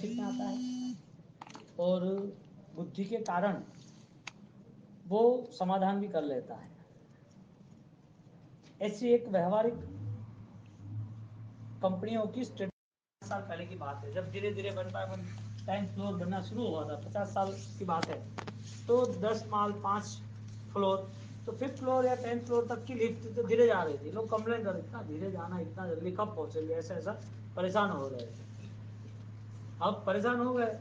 सीखने आता है और बुद्धि के कारण वो समाधान भी कर लेता है। ऐसी एक व्यवहारिक कंपनियों की स्ट्रेटेजी साल पहले की बात है, जब धीरे धीरे 10 फ्लोर बनना शुरू हुआ था, 50 साल की बात है। तो 10 माल 5 फ्लोर, तो 5th फ्लोर या 10th फ्लोर तक की लिफ्ट तो धीरे जा रही थी। लोग कंप्लेन कर रहे इतना धीरे जाना, इतना जल्दी कब पहुंचेंगे, ऐसा ऐसा परेशान हो रहे थे। अब परेशान हो गए,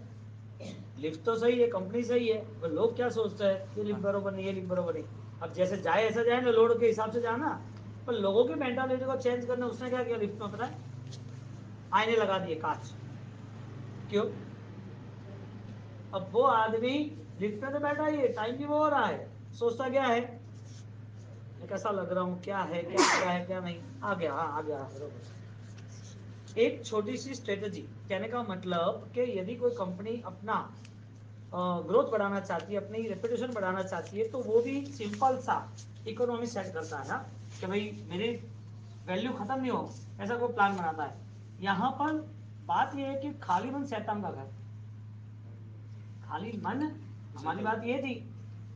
लिफ्ट तो सही है, कंपनी सही है, पर लोग क्या सोचते हैं, ये लिफ्ट बरोबर नहीं, ये लिफ्ट बरोबर नहीं। अब जैसे जाए ऐसा जाए ना, लोड के हिसाब से जाना, पर लोगों की मेंटालिटी को चेंज करने उसने क्या किया, लिफ्ट में पता है आईने लगा दिए, कांच। क्यों? अब वो आदमी लिफ्ट में तो बैठा ही है, टाइम भी वो हो रहा है, सोचता क्या है, मैं कैसा लग रहा हूँ, क्या है, क्या है क्या नहीं, आ गया, हाँ आ गया बरोबर। एक छोटी सी स्ट्रेटेजी, कहने का मतलब कि यदि कोई कंपनी अपना ग्रोथ बढ़ाना चाहती है, अपनी रेपुटेशन बढ़ाना चाहती है, तो वो भी सिंपल सा इकोनॉमी सेट करता है ना, कि भाई मेरी वैल्यू खत्म नहीं हो, ऐसा कोई प्लान बनाता है। यहाँ पर बात यह है कि खाली मन शैतान का घर, खाली मन, हमारी बात ये थी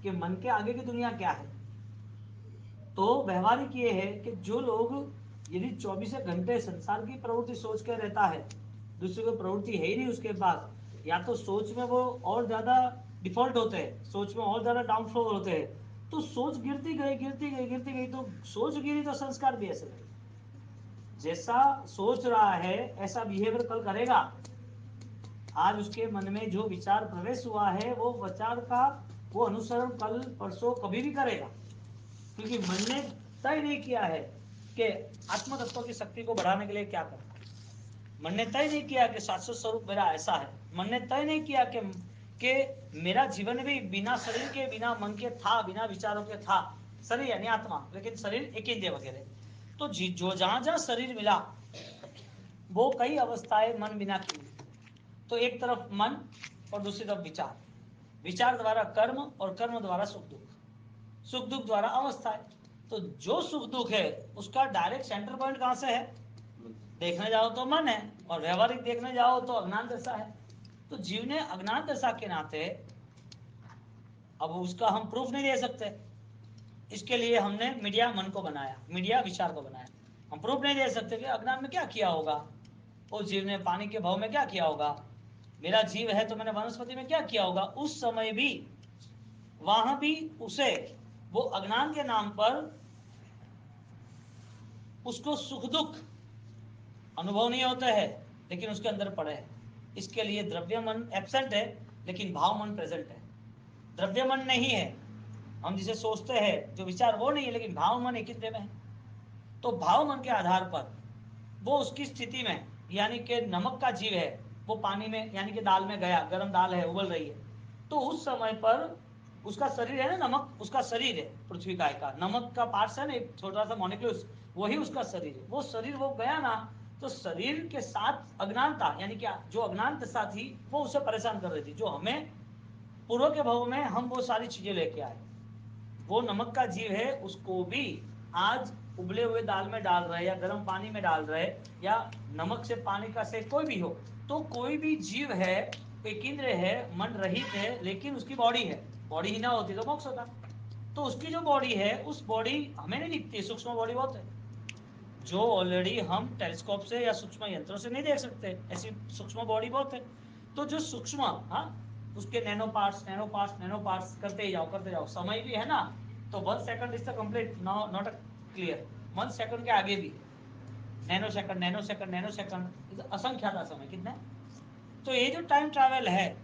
कि मन के आगे की दुनिया क्या है। तो व्यवहारिक ये है कि जो लोग यदि 24 घंटे संसार की प्रवृत्ति सोच के रहता है, दूसरी कोई प्रवृत्ति है ही नहीं उसके पास, या तो सोच में वो और ज्यादा डिफॉल्ट होते हैं, सोच में और ज्यादा डाउनफ्लो होते हैं, तो सोच गिरती गई गिरती गई गिरती गई, तो सोच गिरी तो संस्कार भी ऐसे गए। जैसा सोच रहा है ऐसा बिहेवियर कल करेगा। आज उसके मन में जो विचार प्रवेश हुआ है, वो विचार का वो अनुसरण कल परसों कभी भी करेगा, क्योंकि मन ने तय नहीं किया है कि आत्म तत्व की शक्ति को बढ़ाने के लिए क्या करना है। मन ने तय नहीं किया कि शाश्वत स्वरूप मेरा ऐसा है। मन ने तय नहीं किया कि मेरा जीवन भी बिना शरीर के, बिना मन के था, बिना विचारों के था। शरीर यानी आत्मा, लेकिन शरीर एक इंद्रिय वगैरह। तो जो जहां जहां शरीर मिला, वो कई अवस्थाएं मन बिना की। तो एक तरफ मन और दूसरी तरफ विचार, विचार द्वारा कर्म और कर्म द्वारा सुख दुख, सुख दुख द्वारा अवस्था है। तो जो सुख दुख है उसका डायरेक्ट सेंटर पॉइंट कहां से है, देखने जाओ तो मन है, और व्यवहारिक देखने जाओ तो अज्ञान दशा है। तो जीव ने अज्ञान दशा के नाते, अब उसका हम प्रूफ नहीं दे सकते, इसके लिए हमने मीडिया मन को बनाया, मीडिया विचार को बनाया। हम प्रूफ नहीं दे सकते कि अज्ञान में क्या किया होगा, उस जीव ने पानी के भाव में क्या किया होगा, मेरा जीव है तो मैंने वनस्पति में क्या किया होगा। उस समय भी वहां भी उसे वो अज्ञान के नाम पर उसको सुख दुख अनुभव नहीं होता है, लेकिन उसके अंदर पड़े है। इसके लिए द्रव्य मन एब्सेंट है, लेकिन भाव मन प्रेजेंट है। द्रव्य मन नहीं है, हम जिसे सोचते हैं जो विचार वो नहीं है, लेकिन भाव मन एक ही में है। तो भाव मन के आधार पर वो उसकी स्थिति में, यानी कि नमक का जीव है, वो पानी में यानी कि दाल में गया, गर्म दाल है उबल रही है, तो उस समय पर उसका शरीर है ना, नमक उसका शरीर है, पृथ्वी का नमक का पार्ट्स है ना, एक छोटा सा मॉलिक्यूल्स, वही उसका शरीर है। वो शरीर वो गया ना, तो शरीर के साथ अज्ञानता, यानी कि जो अज्ञान दशा थी वो उसे परेशान कर रही थी, जो हमें पूर्व के भाव में हम वो सारी चीजें लेके आए। वो नमक का जीव है, उसको भी आज उबले हुए दाल में डाल रहे, या गर्म पानी में डाल रहे, या नमक से पानी का से कोई भी हो, तो कोई भी जीव है, एक इंद्र है, मन रहित है, लेकिन उसकी बॉडी है। बॉडी ही ना होती तो मोक्ष होता। तो उसकी जो बॉडी है, उस बॉडी हमें नहीं दिखती, सूक्ष्म बॉडी बहुत है, जो ऑलरेडी हम टेलीस्कोप से या सूक्ष्म यंत्रों से नहीं देख सकते, ऐसी सूक्ष्म बॉडी बहुत है। तो जो सूक्ष्म, हाँ, उसके nano parts nano parts nano parts करते ही जाओ करते जाओ, समय भी है ना, तो 1 second is the complete not a clear, 1 second के आगे भी nanosecond nanosecond nanosecond, असंख्याता समय कितना है। तो ये जो टाइम ट्रैवल है,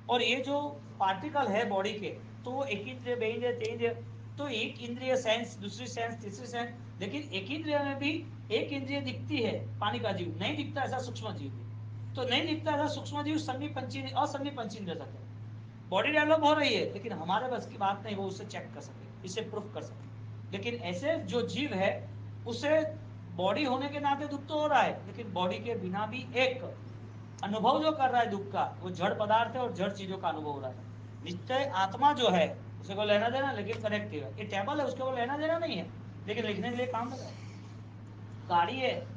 और ये जो पार्टिकल है बॉडी के, तो वो एक इंद्रिय, बे इंद्रिय, ते इंद्रिय, तो एक इंद्रिय सेंस, दूसरी सेंस, तीसरी सेंस, लेकिन एक इंद्रिय में भी एक इंद्रिय दिखती है, पानी का जीव नहीं दिखता ऐसा सूक्ष्म जीव भी, तो नहीं दिखता ऐसा सूक्ष्म जीव संधि पंची असंधि पंचेंद्रिय तक है। बॉडी डेवलप हो रही है, लेकिन हमारे बस की बात नहीं वो उसे चेक कर सके, इसे प्रूफ कर सके। लेकिन ऐसे जो जीव है, उसे बॉडी होने के नाते दुख तो हो रहा है, लेकिन बॉडी के बिना भी एक अनुभव जो कर रहा है दुख का, वो जड़ पदार्थ है और जड़ चीजों का अनुभव हो रहा है। निश्चय आत्मा जो है उसे को लेना देना, लेकिन कनेक्टिव है। ये टेबल है, उसके को लेना देना नहीं है, लेकिन लिखने के लिए काम लगा है। गाड़ी है,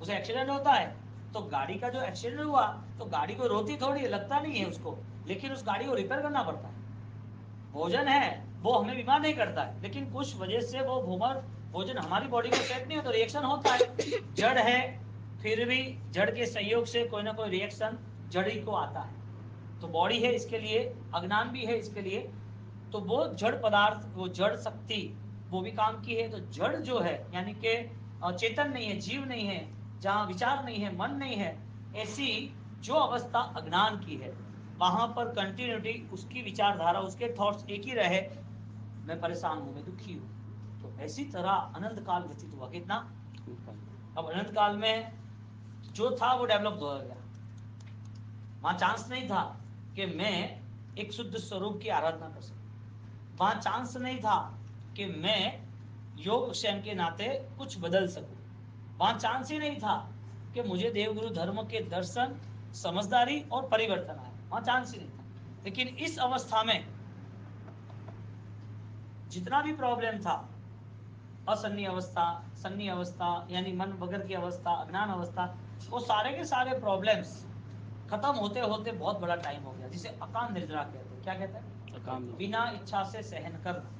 उसे एक्सीडेंट होता है, तो गाड़ी का जो एक्सीडेंट हुआ तो गाड़ी को रोती थोड़ी है, लगता नहीं है उसको, लेकिन उस गाड़ी को रिपेयर करना पड़ता है। भोजन है वो हमें बीमार नहीं करता है, लेकिन कुछ वजह से वो भोजन हमारी बॉडी को सेट नहीं हो तो रिएक्शन होता है। जड़ है, फिर भी जड़ के सहयोग से कोई ना कोई रिएक्शन जड़ी को आता है। तो बॉडी है इसके लिए, अज्ञान भी है इसके लिए। तो वो जड़ पदार्थ, वो जड़ शक्ति वो भी काम की है। तो जड़ जो है यानी कि चेतन नहीं है, जीव नहीं है, जहां विचार नहीं है, मन नहीं है, ऐसी जो अवस्था अज्ञान की है, वहां पर कंटिन्यूटी उसकी विचारधारा, उसके थॉट्स एक ही रहे, मैं परेशान हूं, मैं दुखी हूं। तो ऐसी तरह अनंत काल व्यतीत हुआ। कितना? अब अनंत काल में जो था वो डेवलप हो गया। वहां चांस नहीं था कि मैं एक शुद्ध स्वरूप की आराधना कर सकूं। वहां चांस नहीं था कि मैं योग स्वयं के नाते कुछ बदल सकूं। वहां चांस ही नहीं था कि मुझे देवगुरु धर्म के दर्शन, समझदारी और परिवर्तन आए। वहां चांस ही नहीं था। लेकिन इस अवस्था में जितना भी प्रॉब्लम था, असन्नी अवस्था, सन्नी अवस्था यानी मन वगैरह की अवस्था, अज्ञान अवस्था, वो सारे के सारे प्रॉब्लम्स खत्म होते होते बहुत बड़ा टाइम हो गया, जिसे अकाम निद्रा कहते हैं। क्या कहते हैं? बिना इच्छा से सहन करना,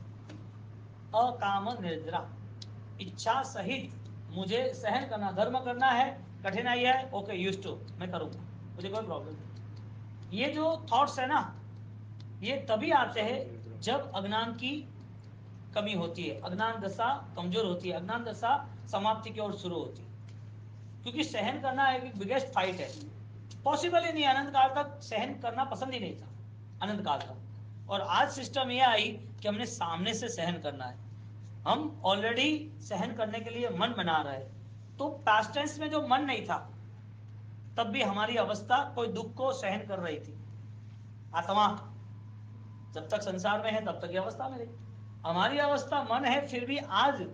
अकाम निद्रा। इच्छा सहित मुझे सहन करना, धर्म करना है, कठिनाई है, ओके यूज्ड टू, मैं करूंगा, मुझे कोई प्रॉब्लम नहीं। ये जो थॉट्स है ना, ये तभी आते हैं जब अज्ञान की कमी होती है, अज्ञान दशा कमजोर होती है, अज्ञान दशा समाप्ति की ओर शुरू होती है। क्योंकि सहन करना एक बिगेस्ट फाइट है, पॉसिबल ही नहीं। अनंत काल तक सहन करना पसंद ही नहीं था, अनंत काल तक। और आज सिस्टम ये आई कि हमने सामने से सहन करना है। हम ऑलरेडी सहन करने के लिए मन बना रहे हैं। तो पास्ट टेंस में जो मन नहीं था, तब भी हमारी अवस्था कोई दुख को सहन कर रही थी। आत्मा जब तक संसार में है तब तक ये अवस्था में रही। हमारी अवस्था मन है, फिर भी आज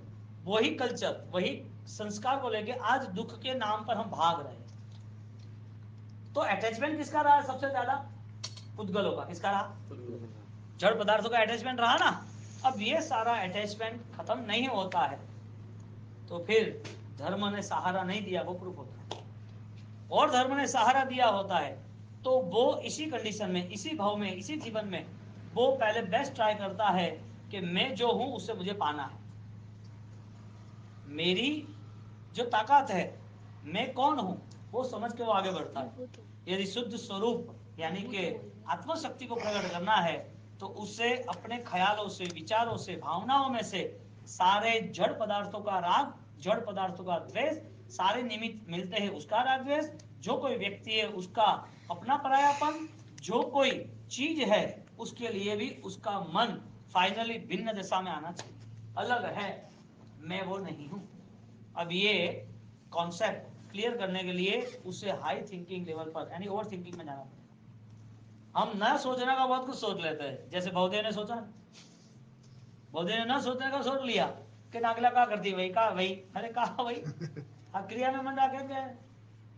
वही कल्चर, वही संस्कार को लेके आज दुख के नाम पर हम भाग रहे हैं। तो अटैचमेंट किसका रहा सबसे ज्यादा? पुद्गलों का। किसका रहा? जड़ पदार्थों का अटैचमेंट रहा ना। अब ये सारा अटैचमेंट खत्म नहीं होता है तो फिर धर्म ने सहारा नहीं दिया, वो प्रूफ होता है। और धर्म ने सहारा दिया होता है तो वो इसी कंडीशन में, इसी भाव में, इसी जीवन में वो पहले बेस्ट ट्राई करता है कि मैं जो हूं उससे मुझे पाना है। मेरी जो ताकत है, मैं कौन हूं, वो समझ के वो आगे बढ़ता है। यदि शुद्ध स्वरूप यानी कि आत्मशक्ति को प्रकट करना है तो उसे अपने ख्यालों से, विचारों से, भावनाओं में से सारे जड़ पदार्थों का राग, जड़ पदार्थों का द्वेष, सारे निमित्त मिलते हैं उसका राग द्वेष, जो कोई व्यक्ति है उसका अपना परायापन, जो कोई चीज है उसके लिए भी उसका मन फाइनली भिन्न दशा में आना चाहिए। अलग है, मैं वो नहीं हूं। अब ये कॉन्सेप्ट क्लियर करने के लिए उसे हाई थिंकिंग लेवल पर यानी ओवर थिंकिंग में जाना पड़ेगा। हम न सोचने का बहुत कुछ सोच लेते हैं, जैसे बहुदेव ने सोचा, बहुदेव ने न सोचने का सोच लिया कि नागला का करती वही का वही, अरे कहा वही क्रिया में मन रखे गए,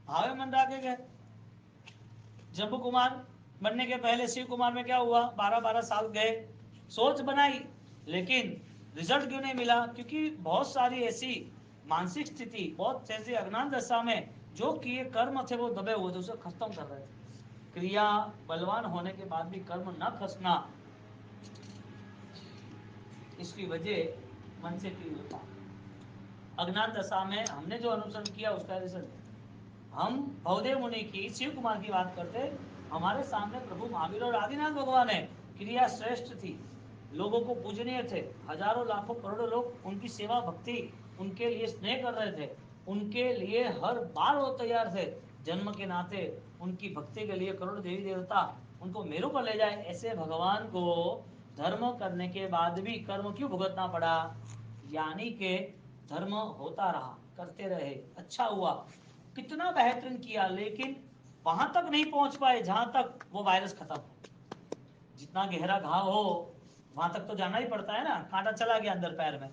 भाव में मन रखे गए। जम्बू कुमार बनने के पहले शिव कुमार में क्या हुआ? 12-12 साल गए, सोच बनाई, लेकिन रिजल्ट क्यों नहीं मिला? क्योंकि बहुत सारी ऐसी मानसिक स्थिति, बहुत ऐसी अज्ञान दशा में जो किए कर्म थे वो दबे हुए थे, उसे खत्म कर रहे थे। क्रिया बलवान होने के बाद भी कर्म न खसना, इसकी वजह मन से तीव्रता। अज्ञान दशा में हमने जो अनुसरण किया उसका रिजल्ट। हम भवदेव मुनि की, शिव कुमार की बात करते, हमारे सामने प्रभु महावीर और आदिनाथ भगवान है। क्रिया श्रेष्ठ थी, लोगों को पूजनीय थे, हजारों लाखों करोड़ों लोग उनकी सेवा भक्ति, उनके लिए स्नेह कर रहे थे, उनके लिए हर बार वो तैयार थे। जन्म के नाते उनकी भक्ति के लिए करोड़ देवी देवता उनको मेरू पर ले जाए, ऐसे भगवान को धर्म करने के बाद भी कर्म क्यों भुगतना पड़ा? यानी के धर्म होता रहा, करते रहे, अच्छा हुआ, कितना बेहतरीन किया, लेकिन वहां तक नहीं पहुंच पाए जहां तक वो वायरस खत्म हो। जितना गहरा घाव हो वहां तक तो जाना ही पड़ता है ना। कांटा चला गया अंदर पैर में,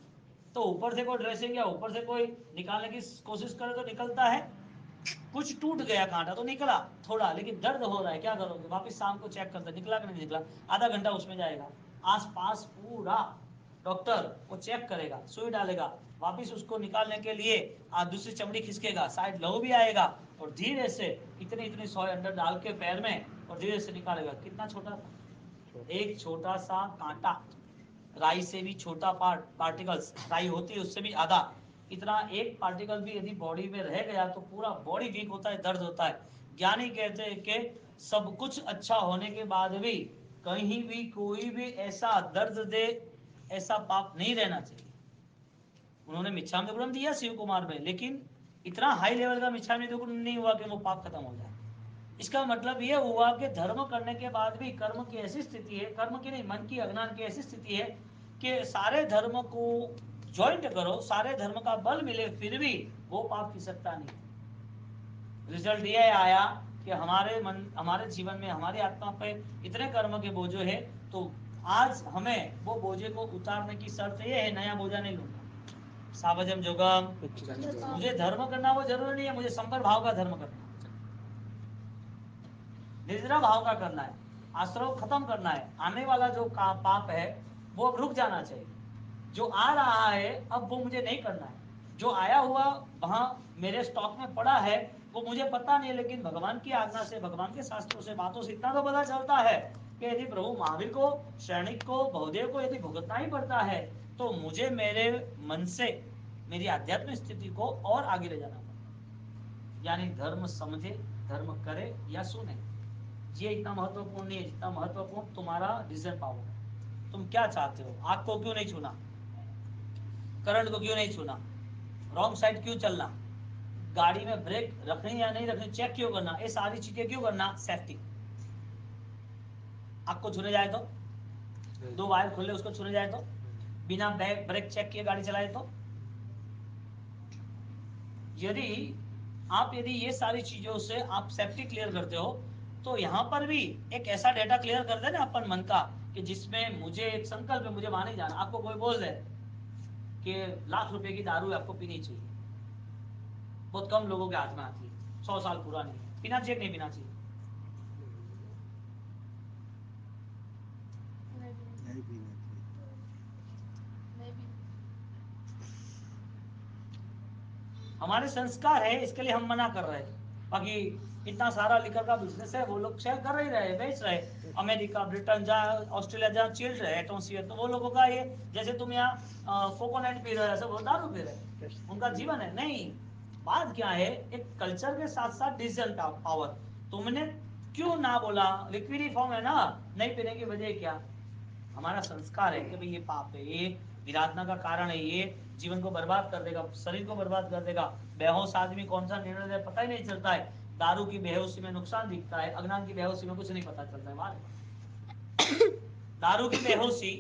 तो ऊपर से कोई ड्रेसिंग या ऊपर से कोई निकालने की कोशिश करे तो निकलता है। कुछ टूट गया कांटा तो निकला थोड़ा, लेकिन दर्द हो रहा है, क्या करोगे? वापस शाम को चेक करते, निकला कि नहीं निकला, आधा घंटा उसमें जाएगा। आसपास पूरा डॉक्टर वो चेक करेगा, सुई डालेगा, वापस उसको निकालने के लिए दूसरी चमड़ी खिसकेगा, शायद लहू भी आएगा, और धीरे से इतनी इतनी सोए अंदर डाल के पैर में और धीरे से निकालेगा। कितना छोटा था, एक छोटा सा कांटा, राई से भी छोटा पार्टिकल्स, राई होती है उससे भी आधा, इतना एक पार्टिकल भी यदि बॉडी में रह गया तो पूरा बॉडी वीक होता है, दर्द होता है। ज्ञानी कहते हैं कि सब कुछ अच्छा होने के बाद भी कहीं भी कोई भी ऐसा दर्द दे, ऐसा पाप नहीं रहना चाहिए। उन्होंने मिच्छामि दिया शिव कुमार में, लेकिन इतना हाई लेवल का मिच्छामि नहीं हुआ कि वो पाप खत्म हो जाए। इसका मतलब यह हुआ कि धर्म करने के बाद भी कर्म की ऐसी स्थिति है, कर्म की नहीं, मन की, अज्ञान की ऐसी स्थिति है कि सारे धर्म को ज्वाइंट करो, सारे धर्म का बल मिले, फिर भी वो पाप की सकता नहीं। रिजल्ट ये आया कि हमारे जीवन में, हमारी आत्मा पे इतने कर्म के बोझ है, तो आज हमें वो बोझे को उतारने की शर्त ये है, नया बोझा नहीं लूंगा। सावजम जोगम, मुझे धर्म करना वो जरूरी नहीं है, मुझे संपर भाव का धर्म करना, निजरा भाव का करना है, आश्रव खत्म करना है। आने वाला जो पाप है वो अब रुक जाना चाहिए। जो आ रहा है अब वो मुझे नहीं करना है। जो आया हुआ वहां मेरे स्टॉक में पड़ा है वो मुझे पता नहीं है, लेकिन भगवान की आज्ञा से, भगवान के शास्त्रों से, बातों से इतना तो पता चलता है कि यदि प्रभु महावीर को, सैनिक को, बहुदेव को यदि भुगतना ही पड़ता है तो मुझे मेरे मन से, मेरी आध्यात्मिक स्थिति को और आगे ले जाना पड़ेगा। यानी धर्म समझे, धर्म करे या सुने, ये इतना महत्वपूर्ण नहीं है जितना महत्वपूर्ण तुम्हारा डिसीजन पावर है। तुम क्या चाहते हो? आग को क्यों नहीं छूना, करंट को क्यों नहीं छूना, रॉन्ग साइड क्यों चलना, गाड़ी में ब्रेक रखनी या नहीं रखनी चेक क्यों करना, ये सारी चीजें क्यों करना? सेफ्टी। आग को छूने जाए तो, दो वायर खुले उसको छूने जाए तो, बिना ब्रेक चेक किए गाड़ी चलाए तो, यदि ये सारी चीजों से आप सेफ्टी क्लियर करते हो तो यहाँ पर भी एक ऐसा डेटा क्लियर कर दे ना अपन मन का कि जिसमें मुझे एक संकल्प है, मुझे वहां नहीं जाना। आपको कोई बोल दे कि ₹1,00,000 की दारू आपको पीनी चाहिए, बहुत कम लोगों के हाथ में आती है, 100 साल पुरानी, पीना चाहिए नहीं पीना चाहिए? हमारे संस्कार है, इसके लिए हम मना कर रहे हैं। बाकी इतना सारा लिकर का बिजनेस है, वो लोग सेल कर ही रहे, बेच रहे। अमेरिका, ब्रिटेन, जहाँ ऑस्ट्रेलिया, जहाँ चिल रहे एटमोसफियर, तो वो लोगों का ये, जैसे तुम यहाँ कोकोनट पी रहे हो, वो दारू पी रहे, उनका जीवन है। नहीं, बात क्या है, एक कल्चर के साथ साथ डिसीजन पावर। तुमने क्यों ना बोला, लिक्विड फॉर्म है ना, नहीं पीने की वजह क्या? हमारा संस्कार है कि भाई ये पाप है, ये विराधना का कारण है, ये जीवन को बर्बाद कर देगा, शरीर को बर्बाद कर देगा। बेहोश आदमी कौन सा निर्णय ले पता ही नहीं चलता है। दारू की बेहोशी में नुकसान दिखता है, अज्ञान की बेहोशी में कुछ नहीं पता चलता है। दारू की बेहोशी,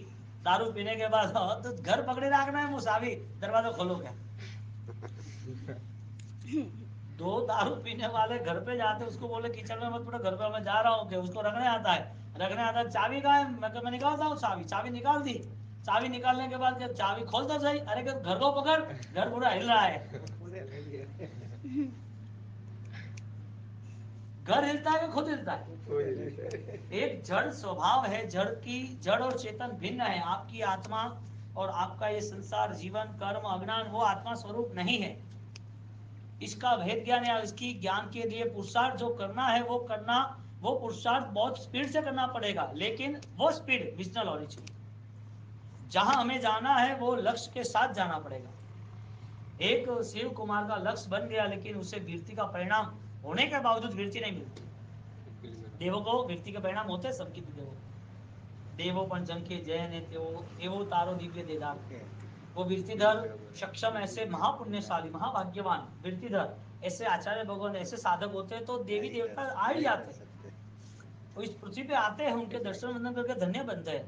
दारू पीने के बाद तो घर पकड़े रखना है, मुसावी दरवाजा खोलो क्या? दो दारू पीने वाले घर पे जाते, उसको बोले किचन में मत, घर पे मैं जा रहा हूँ, उसको रखने आता है, चाबी कहाँ है? मैं निकालता हूँ चाबी, चाबी निकाल दी। चाबी निकालने के बाद जब चाबी खोलता सही, अरे घर को पकड़, घर पूरा हिल रहा है। घर हिलता है कि खुद हिलता है? एक जड़ स्वभाव है, जड़ और चेतन भिन्न है। आपकी आत्मा और आपका ये संसार, जीवन, कर्म, अज्ञान, वो आत्मा स्वरूप नहीं है। इसका भेद ज्ञान या इसकी ज्ञान के लिए पुरुषार्थ जो करना है वो करना, वो पुरुषार्थ बहुत स्पीड से करना पड़ेगा, लेकिन वो स्पीड विजनल होनी चाहिए। जहां हमें जाना है वो लक्ष्य के साथ जाना पड़ेगा। एक शिव कुमार का लक्ष्य बन गया, लेकिन उसे वीरति का परिणाम होने के बावजूद वीरति नहीं मिलती। देवों को वीरति के परिणाम होते, सबकी देवो पण जन के जय ने एवो तारो दिव्य देदार। वो वीरतीधर सक्षम, ऐसे महापुण्यशाली, महाभाग्यवान वीरतीधर, ऐसे आचार्य भगवान, ऐसे साधक होते हैं तो देवी देवता आ ही जाते हैं। वो इस पृथ्वी पे आते हैं, उनके दर्शन वंदन करके धन्य बनते हैं।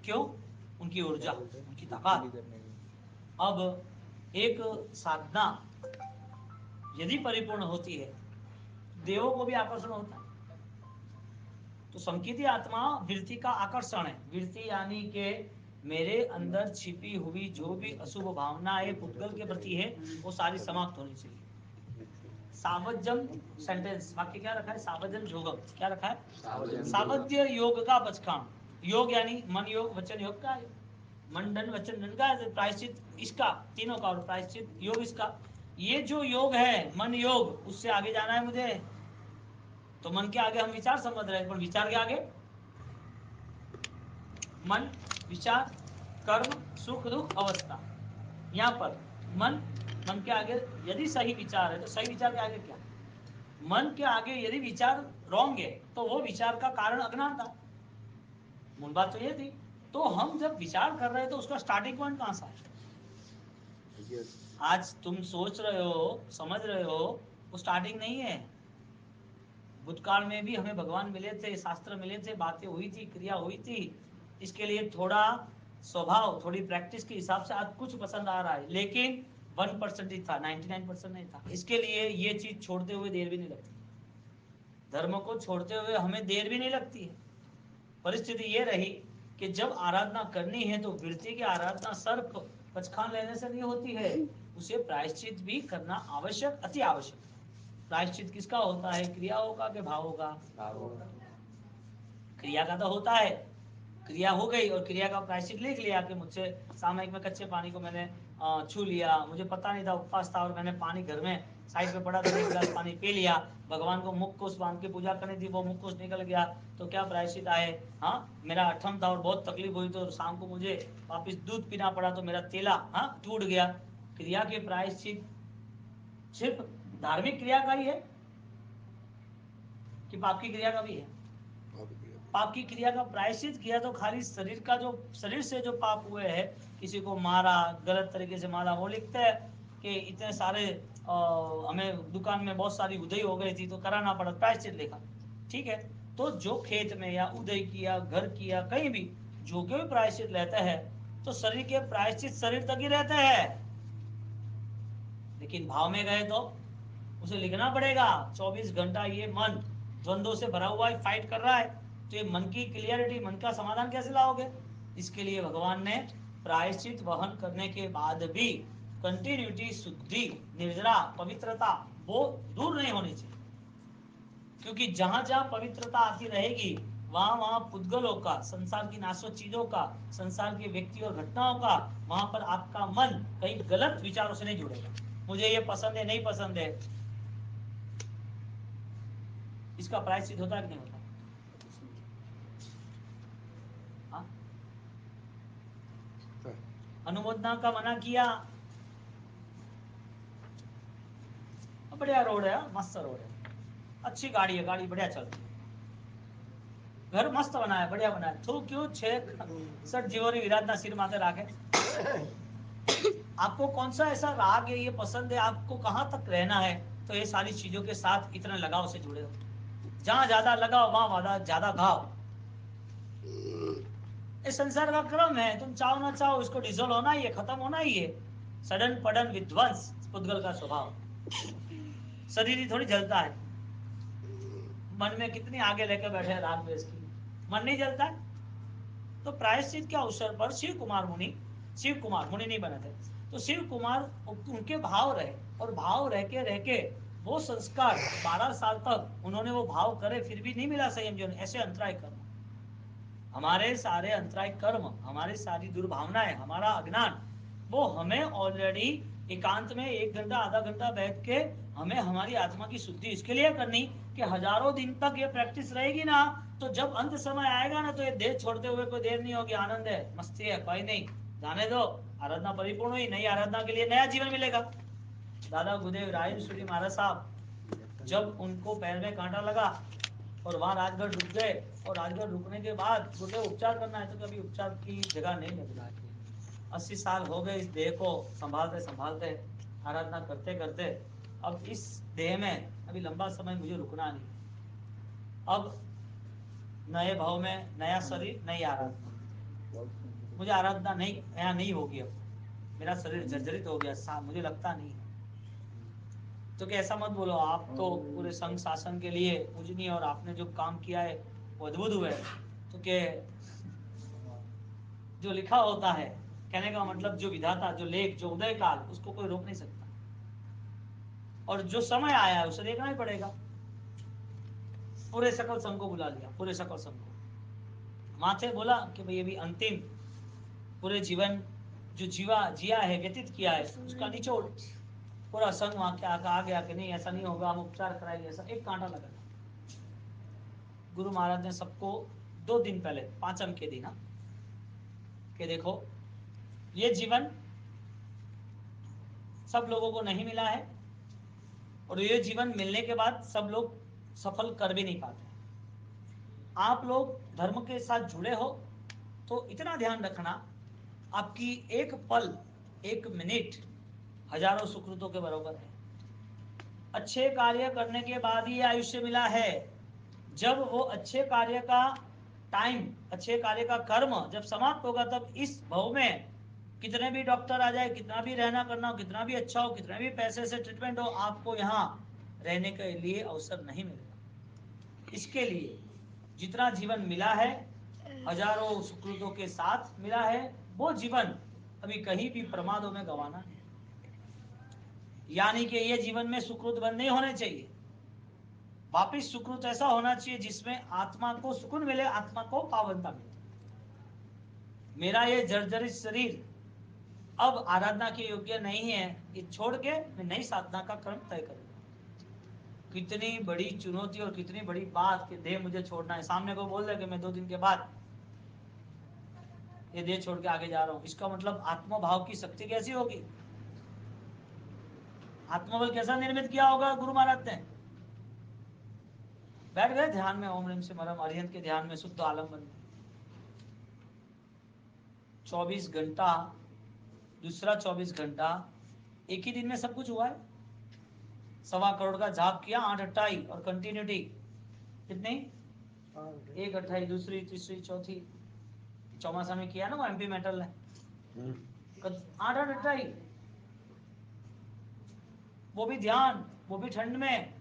क्यों? उनकी ऊर्जा, उनकी ताकत। अब एक साधना यदि परिपूर्ण होती है, देवों को भी आकर्षण होता है। तो संकीर्ति आत्मा वृत्ति का आकर्षण है। वृत्ति यानी कि मेरे अंदर छिपी हुई जो भी अशुभ भावनाएं पुद्गल के प्रति है, वो सारी समाप्त होनी चाहिए। सावज्यम सेंटेंस, वाक्य क्या रखा है? सावज्यम योगम, क्या रखा है? सावध्य योग का बचकाम। योग यानी मन योग, वचन योग का, मन, डन, वचन, डन का प्रायश्चित इसका, तीनों का, और प्रायश्चित योग इसका। ये जो योग है मन योग, उससे आगे जाना है मुझे। तो मन के आगे हम विचार समझ रहे हैं, पर विचार के आगे मन, विचार, कर्म, सुख दुख, अवस्था। यहाँ पर मन के आगे यदि सही विचार है तो सही विचार के आगे क्या? मन के आगे यदि विचार रॉन्ग है तो वो विचार का कारण अज्ञान था। मूल बात तो ये थी। तो हम जब विचार कर रहे हैं तो उसका स्टार्टिंग पॉइंट कहां से है? आज तुम सोच रहे हो, समझ रहे हो, वो स्टार्टिंग नहीं है। भूतकाल में भी हमें भगवान मिले थे, शास्त्र मिले थे, बातें हुई थी, क्रिया हुई थी। इसके लिए थोड़ा स्वभाव, थोड़ी प्रैक्टिस के हिसाब से आज कुछ पसंद आ रहा है, लेकिन 1% ही था, 99% नहीं था। इसके लिए ये चीज छोड़ते हुए देर भी नहीं लगती, धर्म को छोड़ते हुए हमें देर भी नहीं लगती है। परिस्थिति ये रही कि जब आराधना करनी है तो वृत्ति की आराधना सर्प पचखान लेने से नहीं होती है, उसे प्रायश्चित भी करना आवश्यक, अति आवश्यक। प्रायश्चित किसका होता है? क्रियाओं का कि भावों का? क्रिया का तो होता है, क्रिया हो गई और क्रिया का प्रायश्चित लिख लिया कि मुझसे सामयिक में कच्चे पानी को मैंने छू लिया, मुझे पता नहीं था, उपवास था और मैंने पानी घर में साइड पे पड़ा था, एक गिलास पानी पी लिया, भगवान को मुख कोष बांध के पूजा करनी थी, वो मुख कोष निकल गया, तो क्या प्रायश्चित आए? हाँ, मेरा अठम था और बहुत तकलीफ हुई तो शाम को मुझे वापिस दूध पीना पड़ा तो मेरा तेला टूट गया। क्रिया के प्रायश्चित सिर्फ धार्मिक क्रिया का ही है कि पाप की क्रिया का भी है? पाप की क्रिया का प्रायश्चित किया तो खाली शरीर का, जो शरीर से जो पाप हुए हैं, किसी को मारा, गलत तरीके से मारा, वो लिखते हैं कि इतने सारे हमें दुकान में बहुत सारी उधई हो गई थी तो कराना पड़ा, प्रायश्चित लिखा, ठीक है। तो जो खेत में या उदय किया, घर किया, कहीं भी जो भी प्रायश्चित लेते हैं तो शरीर के प्रायश्चित शरीर तक ही रहते हैं, लेकिन भाव में गए तो उसे लिखना पड़ेगा। 24 घंटा ये मन द्वंद्वों से भरा हुआ है, फाइट कर रहा है, तो ये मन की क्लियरिटी, मन का समाधान कैसे लाओगे? इसके लिए भगवान ने प्रायश्चित वहन करने के बाद भी कंटिन्यूटी, शुद्धि, निर्जरा, पवित्रता वो दूर नहीं होनी चाहिए, क्योंकि जहां जहां पवित्रता आती रहेगी वहां वहां पुद्गलों का, संसार की नाशवत चीजों का, संसार के व्यक्ति और घटनाओं का, वहां पर आपका मन कहीं गलत विचारों से नहीं जुड़ेगा। मुझे ये पसंद है, नहीं पसंद है, इसका प्रायश्चित होता है कि नहीं होता? हाँ? अनुमोदना का मना किया, बढ़िया रोड है, मस्त रोड है, अच्छी गाड़ी है, गाड़ी बढ़िया चलती है, घर मस्त बनाया, बढ़िया बनाया, थू क्यों छेक सट जीवोरी विराजना सिर माथे राखे। आपको कौन सा ऐसा राग है, ये पसंद है, आपको कहां तक रहना है, तो ये सारी चीजों के साथ इतना लगाव से जुड़े हो। जहां ज्यादा लगाओ वहां ज्यादा घाव। ये संसार का क्रम है, तुम चाहो ना चाहो इसको डिजोल्व होना ही है, खत्म होना ही है। सडन पडन विध्वंस पुद्गल का स्वभाव। शरीर ही थोड़ी जलता है, मन में कितनी आगे लेकर बैठे राग द्वेष की, मन नहीं जलता है। तो प्रायश्चित के अवसर पर शिव कुमार मुनि, शिव कुमार मुनि नहीं बने थे, तो शिव कुमार उनके भाव रहे, और भाव रह के वो संस्कार 12 साल तक उन्होंने वो भाव करे, फिर भी नहीं मिला संयम जीवन। ऐसे अंतराय कर्म, हमारे सारे अंतराय कर्म, हमारी सारी दुर्भावनाएं, हमारा अज्ञान, वो हमें ऑलरेडी एकांत में 1 घंटा आधा घंटा बैठ के हमें हमारी आत्मा की शुद्धि इसके लिए करनी कि हजारों दिन तक ये प्रैक्टिस रहेगी ना, तो जब अंत समय आएगा ना तो ये देह छोड़ते हुए कोई देर नहीं होगी, आनंद है, मस्ती है, कोई नहीं, जाने दो, आराधना परिपूर्ण हुई, नई आराधना के लिए नया जीवन मिलेगा। दादा गुरुदेव रायन महाराज साहब, जब उनको पैर में कांटा लगा और वहां राजगढ़ रुक गए, और राजगढ़ रुकने के बाद बोले उपचार करना है, तो कभी उपचार की जगह नहीं मिला। 80 साल हो गए इस देह को संभालते संभालते, आराधना करते करते, अब इस देह में अभी लंबा समय मुझे रुकना नहीं, अब नए भाव में नया शरीर, नई आराधना, मुझे आराधना नहीं यहाँ नहीं होगी, अब मेरा शरीर जर्जरित हो गया, मुझे लगता नहीं। तो क्या ऐसा मत बोलो, आप तो पूरे संघ शासन के लिए पूजनीय और आपने जो काम किया है वो अद्भुत हुआ है, तो क्या जो लिखा होता है, कहने का मतलब जो विधाता, जो लेख, जो उदय काल, उसको कोई रोक नहीं सकता, और जो समय आया है उसे देखना ही पड़ेगा। पूरे सकल संघ को बुला लिया, पूरे सकल संघ को माथे बोला कि भाई अभी अंतिम पूरे जीवन जो जिया है, व्यतीत किया है, उसका निचोड़ पूरा संग वहां के आ गया कि नहीं ऐसा नहीं होगा, हम उपचार कराएंगे, ऐसा एक कांटा लगा। गुरु महाराज ने सबको 2 दिन पहले पांचम के दिन कि देखो ये जीवन सब लोगों को नहीं मिला है और ये जीवन मिलने के बाद सब लोग सफल कर भी नहीं पाते। आप लोग धर्म के साथ जुड़े हो तो इतना ध्यान रखना, आपकी एक पल, एक मिनट हजारों सुकृतों के बराबर है। अच्छे कार्य करने के बाद ही आयुष्य मिला है। जब वो अच्छे कार्य का टाइम, अच्छे कार्य का कर्म जब समाप्त होगा, तब इस भव में कितने भी डॉक्टर आ जाए, कितना भी रहना करना हो, कितना भी अच्छा हो, कितने भी पैसे से ट्रीटमेंट हो, आपको यहाँ रहने के लिए अवसर नहीं मिलेगा। इसके लिए जितना जीवन मिला है, हजारों सुकृतों के साथ मिला है, वो जीवन अभी कहीं भी प्रमादों में गंवाना है। यानी कि ये जीवन में सुकृत बंद नहीं होने चाहिए, वापिस सुकृत ऐसा होना चाहिए जिसमें आत्मा को सुकून मिले, आत्मा को पावनता मिले। मेरा ये जर्जरित शरीर अब आराधना के योग्य नहीं है, ये छोड़ के मैं नई साधना का क्रम तय करूंगा। कितनी बड़ी चुनौती और कितनी बड़ी बात कि देह मुझे छोड़ना है। सामने को बोल दे कि मैं 2 दिन के बाद ये देह छोड़ के आगे जा रहा हूं, इसका मतलब आत्मभाव की शक्ति कैसी होगी, आत्मबल कैसा निर्मित किया होगा गुरु महाराज ने। बैठ गए ध्यान में, ओम ह्रीम से मरम अरिहंत के ध्यान में, शुद्ध आलम्बन में 24 घंटा, दूसरा 24 घंटा, एक ही दिन में सब कुछ हुआ है। 1.25 करोड़ का जाप किया, 8 अट्ठाई और कंटिन्यूटी कितनी, 1 अट्ठाई, दूसरी तीसरी चौथी, चौमासा में किया ना वो एमपी मेटल ने, 8 अट्ठाई, वो भी ध्यान, वो भी ठंड में,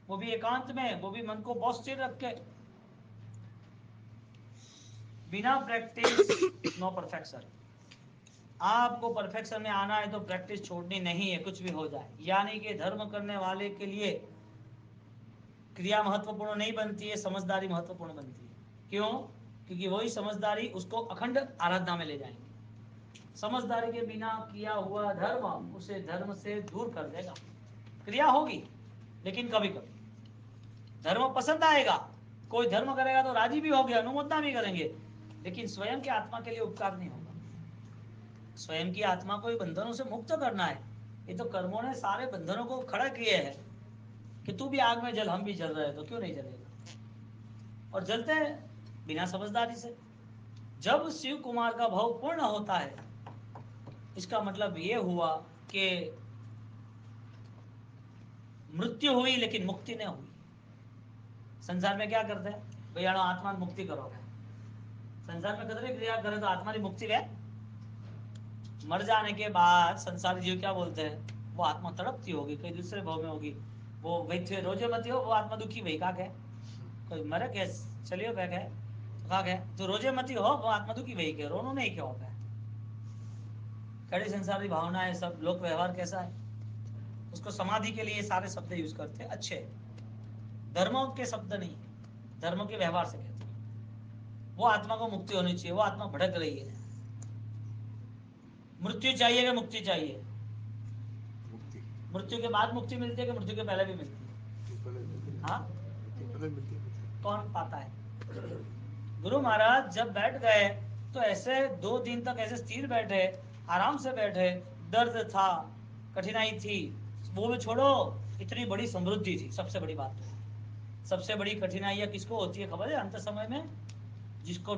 वो भी एकांत में, वो भी मन को बहुत स्थिर रख के। बिना प्रैक्टिस नो परफेक्शन। आपको परफेक्शन में आना है तो प्रैक्टिस छोड़नी नहीं है, कुछ भी हो जाए। यानी कि धर्म करने वाले के लिए क्रिया महत्वपूर्ण नहीं बनती है, समझदारी महत्वपूर्ण बनती है। क्यों? क्योंकि वही समझदारी उसको अखंड आराधना में ले जाएंगे। समझदारी के बिना किया हुआ धर्म उसे धर्म से दूर कर देगा। क्रिया होगी लेकिन कभी कभी धर्म पसंद आएगा, कोई धर्म करेगा तो राजी भी होंगे, अनुमोदना भी करेंगे, लेकिन स्वयं की आत्मा के लिए उपकार नहीं होगा। स्वयं की आत्मा को बंधनों से मुक्त करना है। ये तो कर्मों ने सारे बंधनों को खड़ा किए हैं कि तू भी आग में जल, हम भी जल रहे हैं, तो क्यों नहीं जलेगा। और जलते हैं बिना समझदारी से। जब शिव कुमार का भाव पूर्ण होता है, इसका मतलब ये हुआ कि मृत्यु हुई लेकिन मुक्ति नहीं हुई। संसार में क्या करते हैं, भैया आत्मा मुक्ति करोगे, संसार में कितनी क्रिया करे तो आत्मा की मुक्ति है। मर जाने के बाद संसारी जीव क्या बोलते हैं, वो आत्मा तड़पती होगी, कहीं दूसरे भाव में होगी, वो वही रोजे मत हो, वो आत्मा दुखी वही का है, कोई मरे के चलियो कह गए तो कहा गया तो रोजे मती हो, वो आत्मा दुखी वही के, रोनो नहीं क्या होगा। कड़ी संसारी भावना है, सब लोक व्यवहार कैसा है, उसको समाधि के लिए सारे शब्द यूज करते हैं, अच्छे धर्मों के शब्द नहीं, धर्म के व्यवहार से कहते हैं। वो आत्मा को मुक्ति होनी चाहिए, वो आत्मा भटक रही है। मृत्यु चाहिए कि मुक्ति चाहिए? मुक्ति। मृत्यु के बाद मुक्ति मिलती है कि मृत्यु के पहले भी मिलती है? हाँ, कौन पाता है? गुरु महाराज जब बैठ गए तो ऐसे 2 दिन तक ऐसे स्थिर बैठे, आराम से बैठे। दर्द था, कठिनाई थी, वो भी छोड़ो, इतनी बड़ी समृद्धि थी। सबसे बड़ी बात तो सबसे बड़ी कठिनाइयां किसको होती है खबर है अंत समय में? जिसको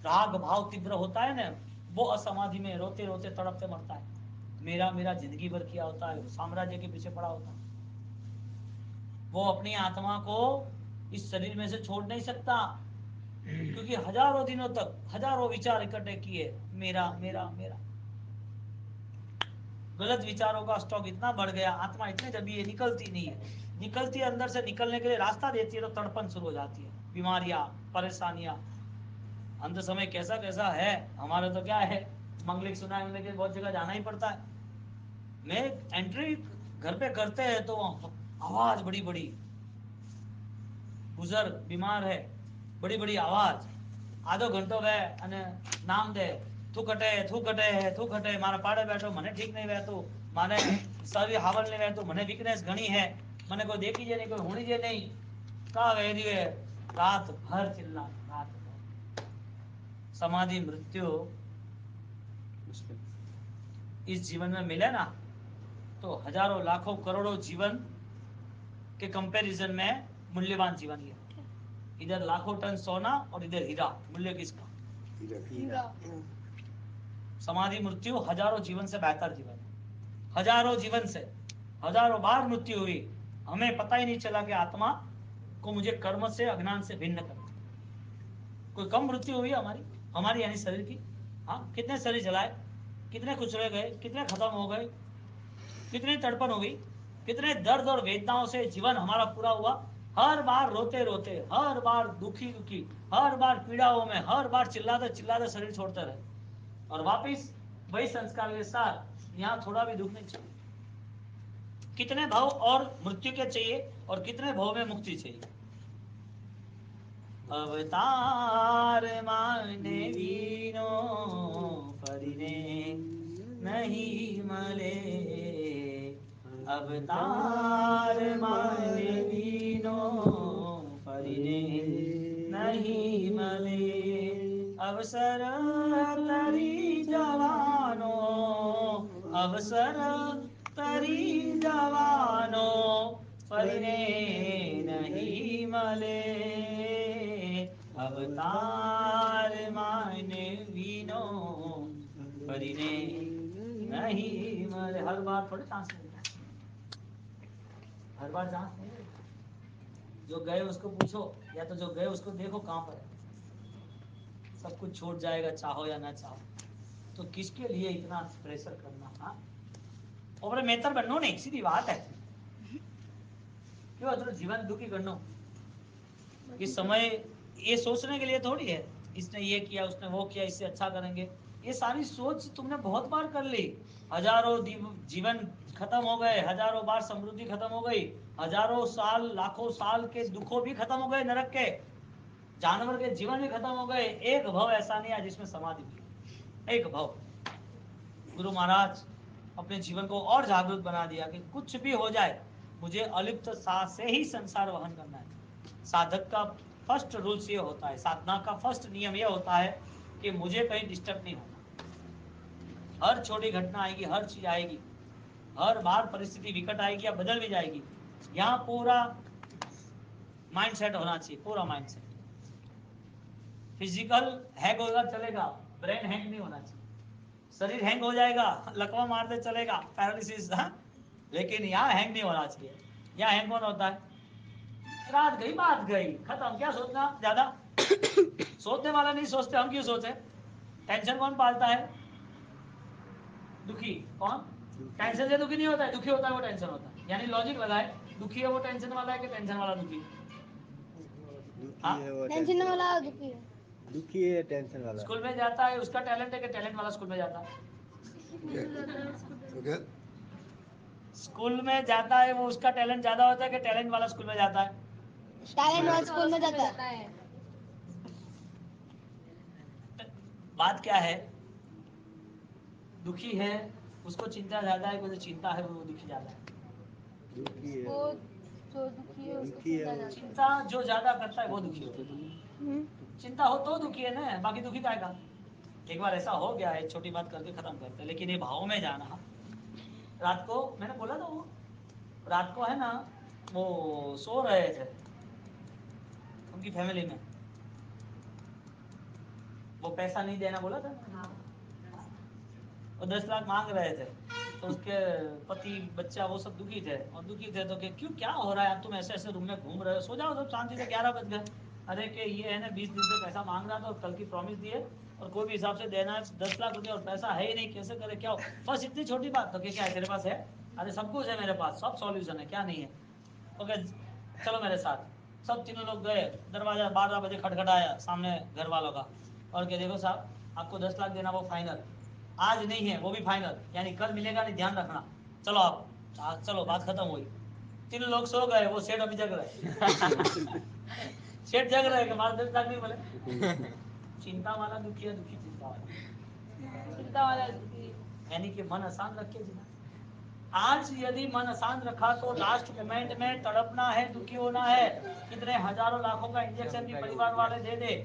राग भाव तीव्र होता है ना, वो असमाधि में रोते रोते तड़पते मरता है। मेरा मेरा जिंदगी भर किया होता है, साम्राज्य के पीछे पड़ा होता है। वो अपनी आत्मा को इस शरीर में से छोड़ नहीं सकता, क्योंकि हजारों दिनों तक हजारों विचार इकट्ठे किए, मेरा मेरा मेरा। गलत विचारों का स्टॉक इतना बढ़ गया, आत्मा इतनी दबी है, निकलती नहीं है। निकलती है, अंदर से निकलने के लिए रास्ता देती है तो तड़पन शुरू हो जाती है, बीमारियां, परेशानियां। अंत समय कैसा कैसा है हमारा तो क्या है, मंगलिक सुनाने के बहुत जगह जाना ही पड़ता है। मैं एंट्री घर पे करते हैं तो आवाज बड़ी बड़ी, बुजुर्ग बीमार है, बड़ी बड़ी आवाज, आधो घंटो वे नाम दे, थू कटे थू कटे है, थू कटे, मारा पाड़े बैठो, मने ठीक नहीं रहतु, माने शरीर हावल ने तो मने वीकनेस घणी है, मने कोई देखी जे नहीं, कोई होनी जे नहीं, का वेरी है रात भर चिल्ला, रात भर। समाधि मृत्यु इस जीवन में मिले ना तो हजारों लाखों करोड़ों जीवन के कंपैरिजन में मूल्यवान जीवन है। इधर लाखों टन सोना और इधर हीरा, मूल्य किसका? हीरा। समाधि मृत्यु हजारों जीवन से बेहतर जीवन है। हजारों जीवन से हजारों बार मृत्यु हुई, हमें पता ही नहीं चला कि आत्मा को मुझे कर्म से अज्ञान से भिन्न कर। कोई कम मृत्यु हुई हमारी, हमारी यानी शरीर की। हाँ, कितने शरीर जलाए, कितने कुचले गए, कितने खत्म हो गए, कितनी तड़पन हो गई, कितने दर्द और वेदनाओं से जीवन हमारा पूरा हुआ। हर बार रोते रोते, हर बार दुखी दुखी, हर बार पीड़ाओं में, हर बार चिल्लाते चिल्लाते शरीर छोड़ते रहे, और वापिस वही संस्कार के साथ यहाँ थोड़ा भी दुख नहीं चाहिए। कितने भाव और मृत्यु के चाहिए और कितने भाव में मुक्ति चाहिए। अवतार माने वीनो परिने नहीं मले, अवतार माने वीनो परिने नहीं मले, अवसर तरी जवानो, अवसर तरी जवानो परिने नहीं मले, अवतार माने वीनो परिने नहीं मले। हर बार थोड़ी चांस मिलता है, हर बार चांस नहीं मिलता। जो गए उसको पूछो, या तो जो गए उसको देखो कहां पर है। सब कुछ छूट जाएगा चाहो या ना चाहो, तो किसके लिए इतना प्रेशर करना। हाँ, और मेहतर बननो नहीं, सीधी बात है। क्यों अतरो जीवन दुखी करनो? इस समय ये सोचने के लिए थोड़ी है इसने ये किया उसने वो किया इससे अच्छा करेंगे। ये सारी सोच तुमने बहुत बार कर ली, हजारों जीवन खत्म हो गए, हजारों बार समृद्धि खत्म हो गई, हजारों साल लाखों साल के दुखों भी खत्म हो गए, नरक के जानवर के जीवन भी खत्म हो गए। एक भव ऐसा नहीं है जिसमें समाधि मिली, एक भव। गुरु महाराज अपने जीवन को और जागरूक बना दिया कि कुछ भी हो जाए मुझे अलिप्त सांस से ही संसार वहन करना है। साधक का फर्स्ट रूल्स ये होता है, साधना का फर्स्ट नियम ये होता है कि मुझे कहीं डिस्टर्ब नहीं होना। हर छोटी घटना आएगी, हर चीज आएगी, हर बार परिस्थिति विकट आएगी या बदल भी जाएगी, यहाँ पूरा माइंडसेट होना चाहिए, पूरा माइंडसेट। फिजिकल हैंग होगा चलेगा, ब्रेन हैंग नहीं होना चाहिए। शरीर हैंग हो जाएगा, लकवा मारते चलेगा, पैरालिसिस, लेकिन यहाँ हैंग नहीं होना चाहिए। यहाँ हैंग कौन होता है? रात गई बात गई, खत्म। क्या सोचना ज्यादा? सोचने वाला नहीं सोचते, हम क्यों सोचे? टेंशन कौन पालता है? दुखी। कौन? टेंशन से दुखी नहीं होता है, दुखी होता है वो टेंशन होता है। यानी लॉजिक लगाए, दुखी है वो टेंशन वाला है कि टेंशन वाला दुखी? टेंशन वाला दुखी है, दुखी है टेंशन वाला। स्कूल में जाता है उसका टैलेंट है कि टैलेंट वाला स्कूल में जाता है? स्कूल में जाता है वो उसका टैलेंट ज्यादा होता है कि टैलेंट वाला स्कूल में जाता है? टैलेंट वाला स्कूल में जाता है। बात क्या है? दुखी है उसको चिंता ज्यादा है, मुझे चिंता है वो दुखी ज्यादा है। दुखी है वो जो दुखी है उसको चिंता जो ज्यादा करता है वो दुखी होता है। चिंता हो तो दुखी है ना, बाकी दुखी का है। एक बार ऐसा हो गया है, छोटी बात करके खत्म करते हैं, लेकिन ये भाव में जाना। रात को मैंने बोला था वो रात को है ना, वो सो रहे थे उनकी फैमिली में, वो पैसा नहीं देना बोला था। वो 10 लाख मांग रहे थे, तो उसके पति बच्चा वो सब दुखी थे, और दुखी थे तो कि क्यों क्या हो रहा है, तुम ऐसे ऐसे रूम में घूम रहे हो, सो जाओ सब शांति से। 11 बज गए। अरे कि ये है ना 20 दिन से पैसा मांग रहा था और कल की प्रॉमिस दी है और कोई भी हिसाब से देना है 10 लाख रुपया और पैसा है ही नहीं, कैसे करे क्या हो? बस इतनी छोटी बात। तो क्या है तेरे पास है? अरे सब कुछ है मेरे पास, सब सॉल्यूशन है, क्या नहीं है? ओके चलो मेरे साथ। सब तीनों लोग गए, दरवाजा 12 बजे खटखटाया सामने घर वालों का, और क्या देखो साहब आपको 10 लाख देना वो फाइनल, आज नहीं है वो भी फाइनल, यानी कल मिलेगा नहीं, ध्यान रखना। चलो आप चलो, बात खत्म हुई। तीनों लोग सो गए, वो सेठ अभी जग रहे। सेठ जग रहे कि हमारे 10 लाख नहीं मिले। चिंता वाला दुखी है, दुखी चिंता वाला दुखी, यानी कि मन आसान रख के जीना। आज यदि मन अशांत रखा तो लास्ट मोमेंट में तड़पना है, दुखी होना है, कितने हजारों लाखों का इंजेक्शन भी परिवार वाले दे दे,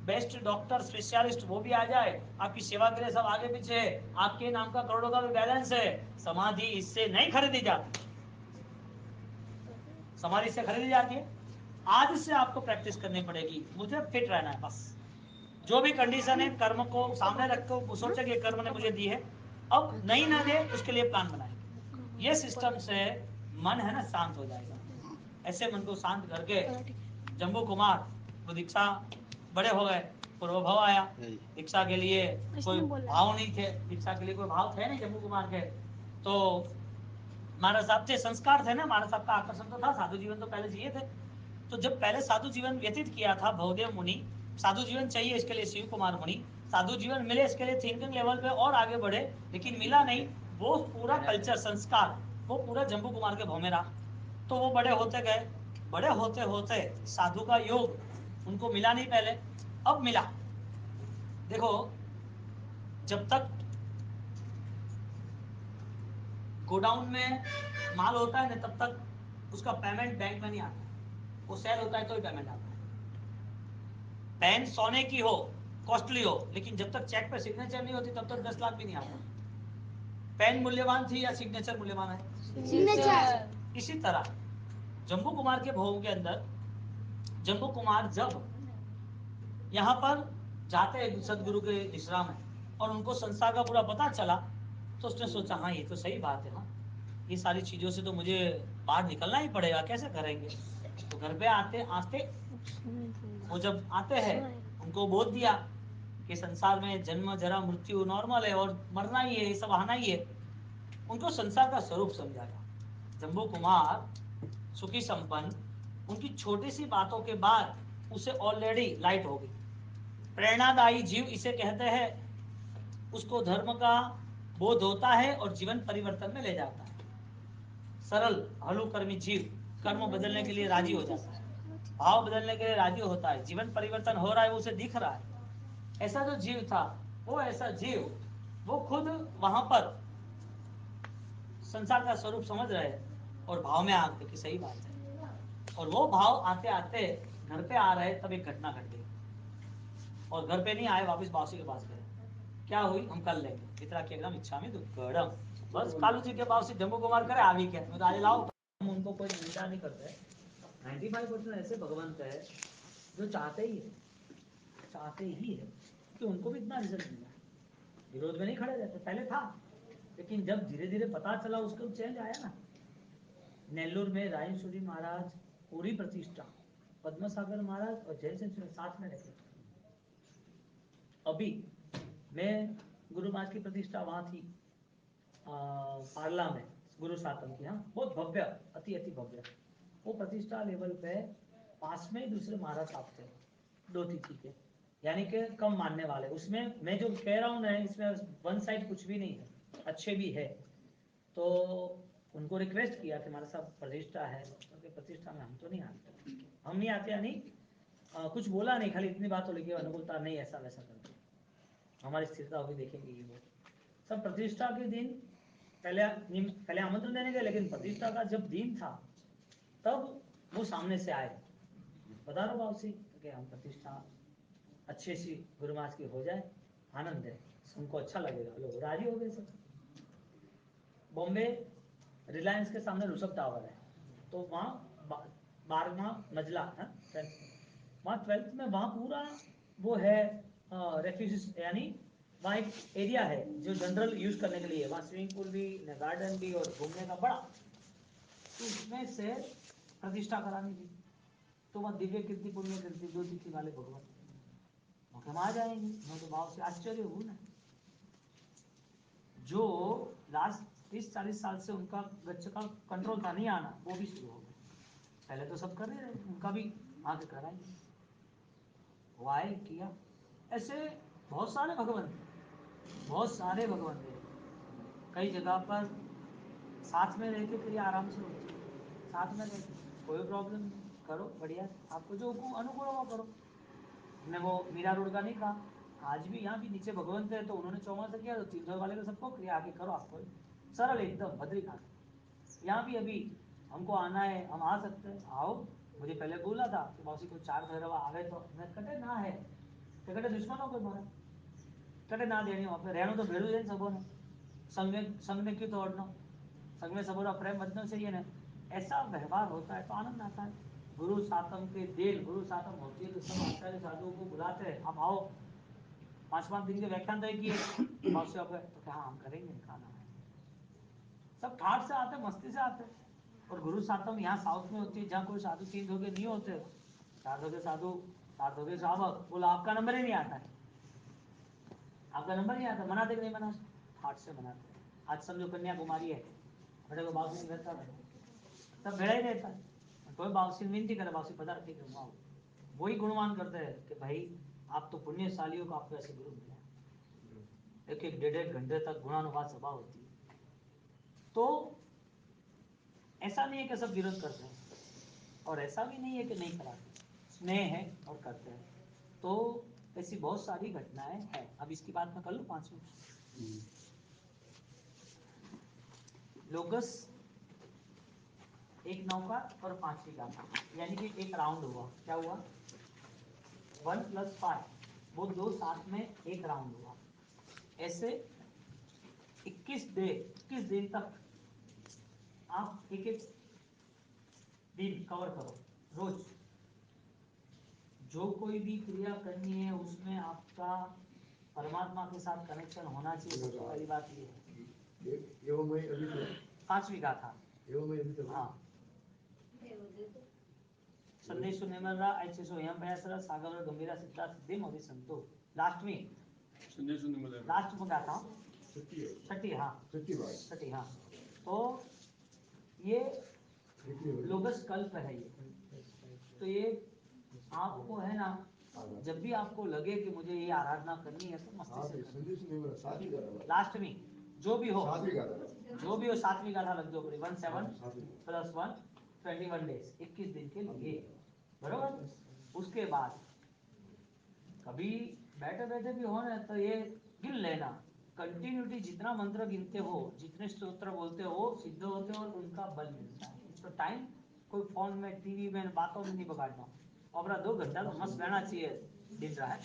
बेस्ट डॉक्टर स्पेशलिस्ट वो भी आ जाए, आपकी सेवा के लिए सब आगे पीछे है, आपके नाम का करोड़ों का भी बैलेंस है, समाधि इससे नहीं खरीदी जाती, समाधि से खरीदी जाती है। आज से आपको प्रैक्टिस करनी पड़ेगी, मुझे फिट रहना है बस। जो भी कंडीशन है कर्म को सामने रखो, सोचे कि कर्म ने मुझे दी है, अब नहीं ना दे उसके लिए प्लान बनाएंगे। ये सिस्टम से मन है ना शांत हो जाएगा। ऐसे मन को शांत करके जम्बू कुमार वो दीक्षा बड़े हो गए, पूर्वभव आया, दीक्षा के लिए कोई भाव नहीं थे, दीक्षा के लिए कोई भाव थे नहीं जम्बू कुमार के, तो महाराज साहब से संस्कार थे ना, महाराज साहब का आकर्षण तो था, साधु जीवन तो पहले जिए थे, तो जब पहले साधु जीवन व्यतीत किया था भवदेव मुनि, साधु जीवन चाहिए इसके लिए शिव कुमार मुनि, साधु जीवन मिले इसके लिए थिंकिंग लेवल पे और आगे बढ़े, लेकिन मिला नहीं, वो पूरा कल्चर संस्कार वो पूरा जम्बू कुमार के भाव में रहा, तो वो बड़े होते गए, बड़े होते होते साधु का योग उनको मिला नहीं पहले, अब मिला। देखो जब तक गोडाउन में माल होता है ना तब तक उसका पेमेंट बैंक में नहीं आता, वो सेल होता है तो ही पेमेंट आता है। पेन सोने की हो, कॉस्टली हो, लेकिन जब तक चेक पे सिग्नेचर नहीं होती तब तक 10 लाख भी नहीं आता। पेन मूल्यवान थी या सिग्नेचर मूल्यवान है? सिग्नेचर। इसी तरह जम्बू कुमार के भवन के अंदर जम्बू कुमार जब यहाँ पर जाते हैं सदगुरु के विश्राम है और उनको संसार का पूरा पता चला, तो उसने सोचा हाँ ये तो सही बात है, हाँ ये सारी चीजों से तो मुझे बाहर निकलना ही पड़ेगा, कैसे करेंगे। तो घर पे आते आते वो जब आते हैं उनको बोध दिया कि संसार में जन्म जरा मृत्यु नॉर्मल है और मरना ही है, ये सब आना ही है, उनको संसार का स्वरूप समझाया। जम्बू कुमार सुखी संपन्न, उनकी छोटी सी बातों के बाद उसे ऑलरेडी लाइट हो गई। प्रेरणादायी जीव इसे कहते हैं, उसको धर्म का बोध होता है और जीवन परिवर्तन में ले जाता है। सरल हलुकर्मी जीव कर्म बदलने के लिए राजी हो जाता है, भाव बदलने के लिए राजी होता है, जीवन परिवर्तन हो रहा है वो उसे दिख रहा है। ऐसा जो जीव था वो ऐसा जीव वो खुद वहां पर संसार का स्वरूप समझ रहे और भाव में आते कि सही बात है, और वो भाव आते आते घर पे आ रहे तब एक घटना घट गई, और घर पे नहीं आए, वापस बासी के पास गए। क्या हुई हम कर लेंगे, इतना के एकदम इच्छा में दुक्कड़म, बस कालू जी के पास से जम्मू कुमार करे आ भी क्या, मैं तो आज लाओ, हम उनको कोई निंदा नहीं करते। 95% ऐसे भगवंत है जो चाहते ही है, चाहते ही है कि उनको भी इतना रिजल्ट मिला, विरोध में नहीं खड़े रहते, पहले था, लेकिन जब धीरे धीरे पता चला उसको चेंज आया ना। नेल्लूर में रायसूरी महाराज पूरी प्रतिष्ठा, पद्म सागर महाराज और जय सिंह साथ में रहते थे। अभी मैं गुरु महाराज की प्रतिष्ठा वहां थी पार्ला में, गुरु सातम की, हाँ बहुत भव्य, अति अति भव्य, वो प्रतिष्ठा लेवल पे पास में ही दूसरे महाराज साहब थे, दो तिथि के, यानी कि कम मानने वाले। उसमें मैं जो कह रहा हूँ ना, इसमें वन साइड कुछ भी नहीं है, अच्छे भी है। तो उनको रिक्वेस्ट किया कि हमारे साथ प्रतिष्ठा है, क्योंकि प्रतिष्ठा में हम तो नहीं आते, हम नहीं आते यानी कुछ बोला नहीं, खाली इतनी बात हो लिखी अनुकूलता नहीं, ऐसा वैसा करके हमारी स्थिरता होगी देखेंगे ये वो सब। प्रतिष्ठा के दिन पहले आमंत्रण देने गए, लेकिन प्रतिष्ठा का जब दिन था तब वो सामने से आए, बता रहा बाबू सी कि हम प्रतिष्ठा अच्छी सी गुरु महाराज की हो जाए, आनंद है, उनको अच्छा लगेगा, लोग राजी हो गए सब। बॉम्बे रिलायंस के सामने ऋषभ टावर है, तो वहाँ 12वां मंजिला है, वहाँ 12th में वहाँ पूरा वो है रेफ्यूज, यानी वहाँ एक एरिया है जो जनरल यूज करने के लिए, वहाँ स्विमिंग पूल भी, गार्डन भी और घूमने का बड़ा, तो उसमें से प्रतिष्ठा करानी थी। तो वहाँ दिव्य कीर्ति पुण्य कीर्ति दो तिथि वाले भगवान हम आ जाएंगे, मैं तो भाव से आश्चर्य हूँ ना, जो लास्ट 30-40 साल से उनका गच्छ का कंट्रोल था नहीं आना, वो भी शुरू हो गया। पहले तो सब कर रहे थे, उनका भी आगे कराएंगे, वो आए किया। ऐसे बहुत सारे भगवान थे, बहुत सारे भगवान थे, कई जगह पर साथ में रह के क्रिया आराम से होती है, साथ में रह कोई प्रॉब्लम नहीं, करो बढ़िया, आपको जो अनुकूल हो करो। हमने वो मीरा रोड का नहीं कहा, आज भी यहाँ भी नीचे भगवंत है, तो उन्होंने चौमासा किया तो 300 वाले को सबको क्रिया आगे करो, आपको सरल एकदम बद्रीनाथ। यहाँ भी अभी हमको आना है, हम आ सकते हैं, आओ। मुझे पहले बोला था कि मौसी को 4 भैरवा आवे तो मैं कटे ना है तो कटे दुश्मनों को मारा कटे ना देनी वहाँ पे रहना तो भेड़ू है सबों ने संग में क्यों तोड़ना, संग में सबों का प्रेम बदलना चाहिए ना। ऐसा व्यवहार होता है तो आनंद आता है। गुरु सातम के दिन गुरु सातम होती है तो सब आचार्य साधुओं को बुलाते हैं, आप आओ। 5 दिन के व्याख्यान तय किए मौसी पे तो क्या हम करेंगे, खाना है। सब ठाट से आते, मस्ती से आते। और गुरु सातम यहाँ साउथ में होती है जहाँ कोई साधु 3 धोखे नहीं होते, 4 धोखे साधु 7 धोखे सावक। बोला आपका नंबर ही नहीं आता है, आपका नंबर नहीं आता, मनाते कि नहीं मनाते, ठाट से मनाते। आज समझो कन्याकुमारी है, बेटे को बाबू नहीं करता था, तब भेड़ा ही रहता है, कोई बाबू विनती करे बाबू पदार्थ के आओ। वही गुणवान करते हैं कि भाई आप तो पुण्यशालियों को आपको ऐसे गुरु मिला। एक एक 1.5 घंटे तक गुणानुवाद सभा होती है। तो ऐसा नहीं है कि सब विरोध करते हैं और ऐसा भी नहीं है कि नहीं कराते, स्नेह है और करते हैं। तो ऐसी बहुत सारी घटनाएं हैं। अब इसकी बात मैं कर लूं 5 मिनट। लोकस एक नौका और 5वीं गाथा, यानी कि एक राउंड हुआ। क्या हुआ? 1 + 5 वो 2 साथ में एक राउंड हुआ। ऐसे 21 दिन तक आप एक एक दिन कवर करो रोज। जो कोई भी क्रिया करनी है उसमें आपका परमात्मा के साथ कनेक्शन होना चाहिए। सबसे पहली बात ये है। 5वीं गाथा हाँ संदेश सुनेमरा ऐसे सो यम भयासरा सागर गंभीरा सिद्धा सिद्धि मोदी संतो। लास्ट में संदेश सुनेमरा लास्ट में गाथा छठी हाँ। तो ये लोगस कल्प है ये। तो ये आपको है ना, जब भी आपको लगे कि मुझे ये आराधना करनी है तो मस्ती से लास्ट में जो भी हो 7वीं गाथा लग दो 17 + 1 21 डेज 21 दिन के लिए, बरोबर। उसके बाद कभी बैठे बैठे भी हो ना तो ये गिन लेना, कंटिन्यूटी जितना मंत्र गिनते हो, जितने स्तोत्र बोलते हो सिद्ध होते हो और उनका बल मिलता है। तो टाइम कोई फोन में टीवी में बातों में नहीं बगाड़ना। और 2 घंटा तो मस्त रहना चाहिए दिन रहा है।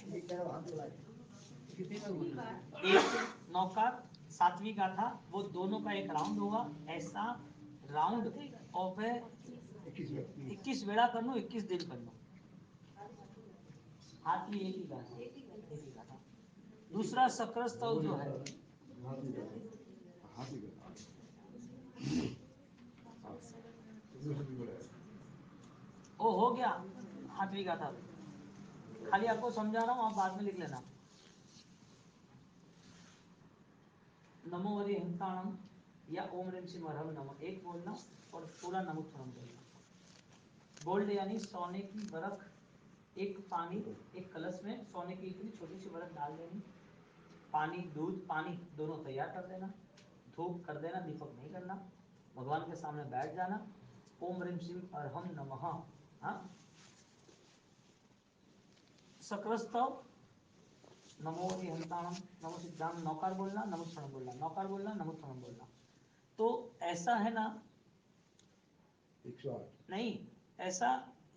एक नौका 7वीं गाथा वो दोनों का एक राउंड होगा। ऐसा राउंड ऑफ 21 वेला करना, 21 दिन करना। हाथ में एक ही गाथा। दूसरा सक्र जो है वो हो गया 8वीं गाथा। खाली आपको समझा रहा हूँ, आप बाद में लिख लेना। नमो हरिहंताणम या ओम ह्रीं श्रीं हरहर नमः एक बोलना और पूरा नमोत्थरम बोलना। गोल्ड यानी सोने की बरख, एक पानी एक कलश में सोने की इतनी छोटी सी बरख डाल देनी। पानी दूध पानी दोनों तैयार कर देना, धूप कर देना, दीपक नहीं करना। भगवान के सामने बैठ जाना। ओम ह्रीं श्रीं हरहर नमः हाँ। सक्र नमो हरिहंताणम नमो सिद्धांत नौकार बोलना, नमोत्थरम बोलना, नौकार बोलना, नमोत्थरम बोलना। तो ऐसा है ना 108 नहीं, ऐसा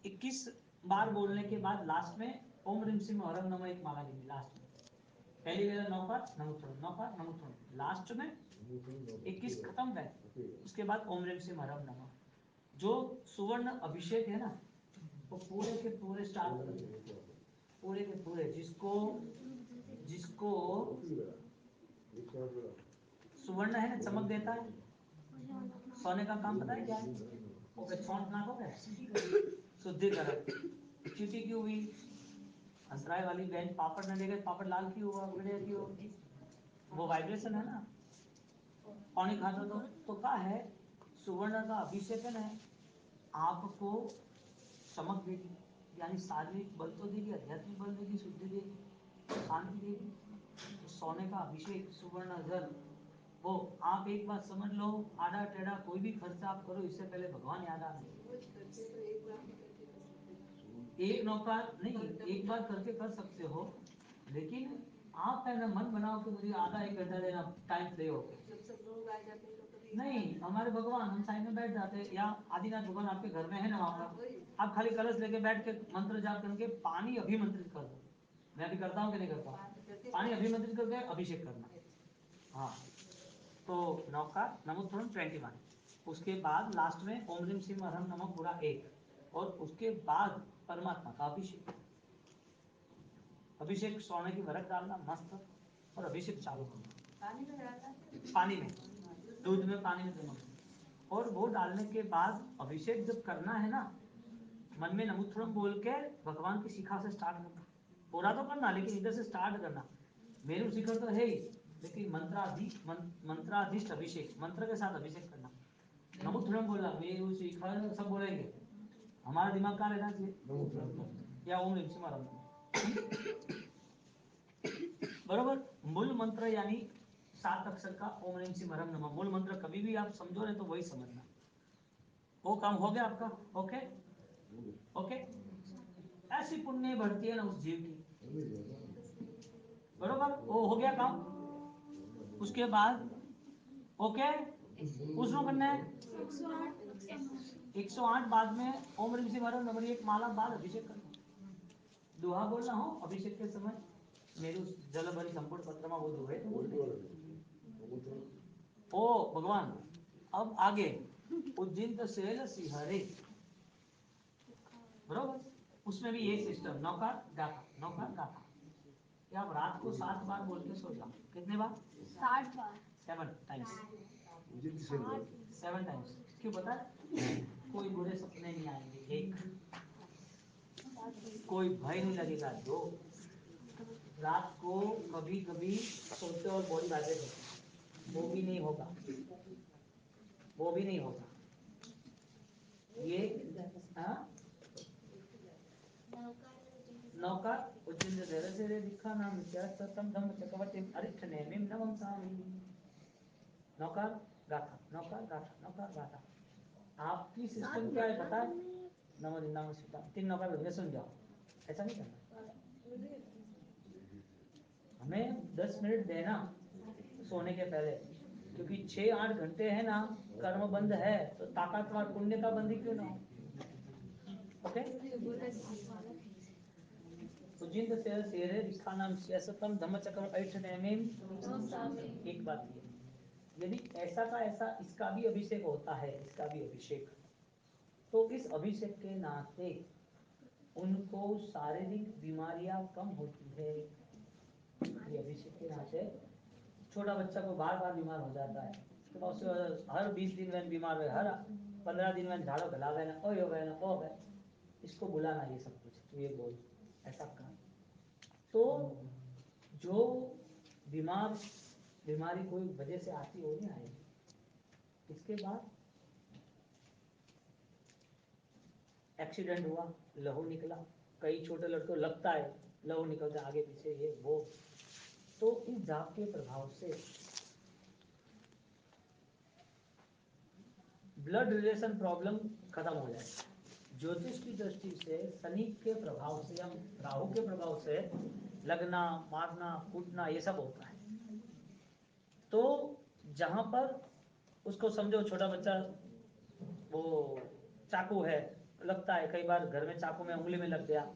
21 बार बोलने के बाद लास्ट में ओम ह्रीं श्रीं हरहर नमः एक माला देनी लास्ट में। पहली वेला नौकार नमोत्थरम, लास्ट में 21 खत्म गए। उसके बाद ओम ह्रीं श्रीं हरहर नमः। जो सुवर्ण अभिषेक है ना वो पूरे के पूरे स्टार्ट कर, पूरे के पूरे जिसको सुवर्ण है ना चमक देता है। सोने का काम पता है क्या है? ओके छोंट नाखोगे शुद्धिकरण। चीटी क्यों हुई? अंतराय वाली बहन पापड़ न देगा, पापड़ लाल क्यों हुआ, बढ़िया क्यों? वो वाइब्रेशन है ना। पानी खाता तो क्या है? सुवर्ण का अभिषेक है ना, आपको चमक देगी, यानी शारीरिक बल तो देगी, आध्यात्मिक बल देगी, शुद्धि देगी, शांति देगी। तो सोने का अभिषेक सुवर्ण जल, वो आप एक बात समझ लो, आड़ा टेढ़ा कोई भी खर्चा आप करो इससे पहले भगवान याद आने। एक नौका नहीं, एक बार करके कर सकते हो, लेकिन आप है ना मन बनाओ कि मुझे आधा एक घंटा देना टाइम फ्री हो जब सब लोग आ जाते हैं तो कभी नहीं, हमारे भगवान हम साइड में बैठ जाते हैं, या आदिनाथ भगवान आपके घर में है ना, वहाँ पर आप खाली कलश लेके बैठ के मंत्र जाप करके पानी अभिमंत्रित कर दो। मैं भी करता हूँ कि नहीं करता हूँ, पानी अभिमंत्रित करके अभिषेक करना। हाँ, तो नौका नमोत्थरम 21, उसके बाद लास्ट में ओम ह्रीम श्रीम हरम नमः पूरा 1, और उसके बाद परमात्मा का अभिषेक। अभिषेक सोने की भरत डालना मस्त, और अभिषेक चालू करना पानी में डालना, पानी में, दूध में, पानी में दोनों। और वो डालने के बाद अभिषेक जब करना है ना, मन में नमोत्थरम बोल के भगवान की शिखा से स्टार्ट करना। पूरा तो करना, लेकिन इधर से स्टार्ट करना। मेरू शिखर तो है ही, लेकिन मंत्राधीष्ट अभिषेक, मंत्र के साथ अभिषेक करना। नमोत्थरम बोलना, मेरू शिखर सब बोलेंगे, हमारा दिमाग कहाँ रहना चाहिए, या ओम ह्रीम श्रीम हरम। बरोबर, मूल मंत्र यानी 7 अक्षर का ओम ह्रीम श्रीम हरम नमः मूल मंत्र। कभी भी आप समझो नहीं तो वही समझना। वो काम हो गया आपका? Okay okay. ऐसी पुण्य बढ़ती है ना उस जीव की, बरोबर, वो हो गया काम। उसके बाद ओके, उसको करना है 108 बाद में ओम ह्रीम श्रीम हरम नमः 1 माला बाद अभिषेक करना। दुहा बोलना हो अभिषेक के समय, मेरू जल भरी संपूर्ण पत्रमा वो दुहे ओ भगवान। अब आगे उज्जैन सेल सिहरे, बरोबर, उसमें भी यही सिस्टम, नौका गाथा, नौका गाथा। या आप रात को 7 बार बोल के सो जाओ। कितने बार? 60 बार, 7 टाइम्स, 7 टाइम्स। क्यों पता है? कोई बुरे सपने नहीं आएंगे, एक कोई भय नहीं लगेगा, 2 रात को कभी कभी सोते और बॉडी वाइब्रेट होती है, वो भी नहीं होगा, वो भी नहीं होगा ये। नौका उज्जैन धैर्य से दिखा नाम क्या सतम धम्म चक्रवर्ती अरिष्ठ नेमिम नवम सामी। नौका गाथा, नौका गाथा, नौका गाथा। आपकी सिस्टम क्या है पता है? नमो निन्यानवे सीता 3 नौका भेजने सुन जाओ, ऐसा नहीं करना। हमें 10 मिनट देना सोने के पहले, क्योंकि 6-8 घंटे है ना कर्म बंद है, तो ताकतवर पुण्य का बंद ही क्यों ना हो। ओके, उज्जिंद से सेरे दिखानाम सियासतम धम्मचक्रम ऐठनेमिम। एक बात ये, यदि ऐसा का ऐसा इसका भी अभिषेक होता है, इसका भी अभिषेक, तो इस अभिषेक के नाते उनको शारीरिक बीमारियां कम होती है। ये अभिषेक के नाते छोटा बच्चा को बार बार बीमार हो जाता है, तो हर 20 दिन में बीमार हुए, हर 15 दिन में झाड़ो गला गए ना, ओ हो गए ना, ओ गए, इसको बुलाना ये सब कुछ, तो ये बोल ऐसा कर। तो जो बीमारी कोई वजह से आती हो नहीं आएगी। इसके बाद एक्सीडेंट हुआ, लहू निकला, कई छोटे लड़कों लगता है लहू निकलता आगे पीछे ये वो, तो इस जाप के प्रभाव से ब्लड रिलेशन प्रॉब्लम खत्म हो जाए। ज्योतिष की दृष्टि से शनि के प्रभाव से या राहु के प्रभाव से लगना, मारना, कूटना ये सब होता है। तो जहां पर उसको समझो छोटा बच्चा वो चाकू है, लगता है कई बार घर में चाकू में उंगली में लग गया,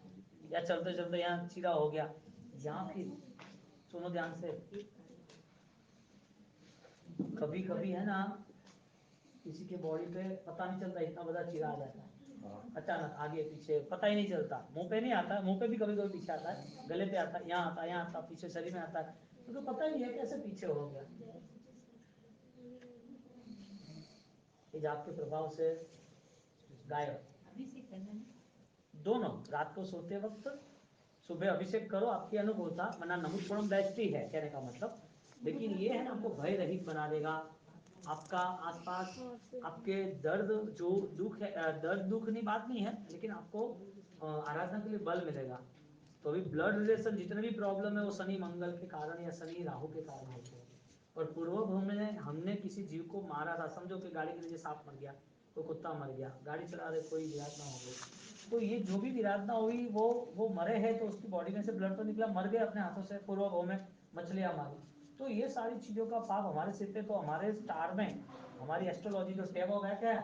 या चलते चलते यहाँ चीरा हो गया, या फिर सुनो ध्यान से, कभी कभी है ना किसी के बॉडी पे पता नहीं चलता इतना बड़ा चीरा आ जाता है, अचानक आगे पीछे पता ही नहीं चलता। मुंह पे नहीं आता, मुंह पे भी कभी कभी पीछे आता है, गले पे आता है, यहाँ आता है, यहाँ आता है, पीछे शरीर में आता है, तो पता ही नहीं है कैसे पीछे हो गया। ये जाप के प्रभाव से गायब। दोनों रात को सोते वक्त, सुबह अभिषेक करो, आपकी अनुकूलता, मना नमोत्थरम बेस्ट ही है कहने का मतलब, लेकिन ये है ना आपको भय रहित बना देगा। आपका आसपास आपके दर्द जो दुख है, दर्द दुख नहीं बात नहीं है, लेकिन आपको आराधना के लिए बल मिलेगा। तो अभी ब्लड रिलेशन जितने भी प्रॉब्लम है वो शनि मंगल के कारण या शनि राहु के कारण होते हैं। और पूर्व में हमने किसी जीव को मारा था, समझो कि गाड़ी के नीचे सांप मर गया, कोई कुत्ता मर गया, गाड़ी चला रहे कोई दुर्घटना हो गई, तो ये जो भी विराधना हुई वो मरे है तो उसकी बॉडी में से ब्लड तो निकला, मर गए अपने हाथों से, पूर्व भाव में मछलियां मारी, तो ये सारी चीजों का पाप हमारे सिर पे। तो हमारे स्टार में, हमारी एस्ट्रोलॉजी जो टैब हो गया क्या है,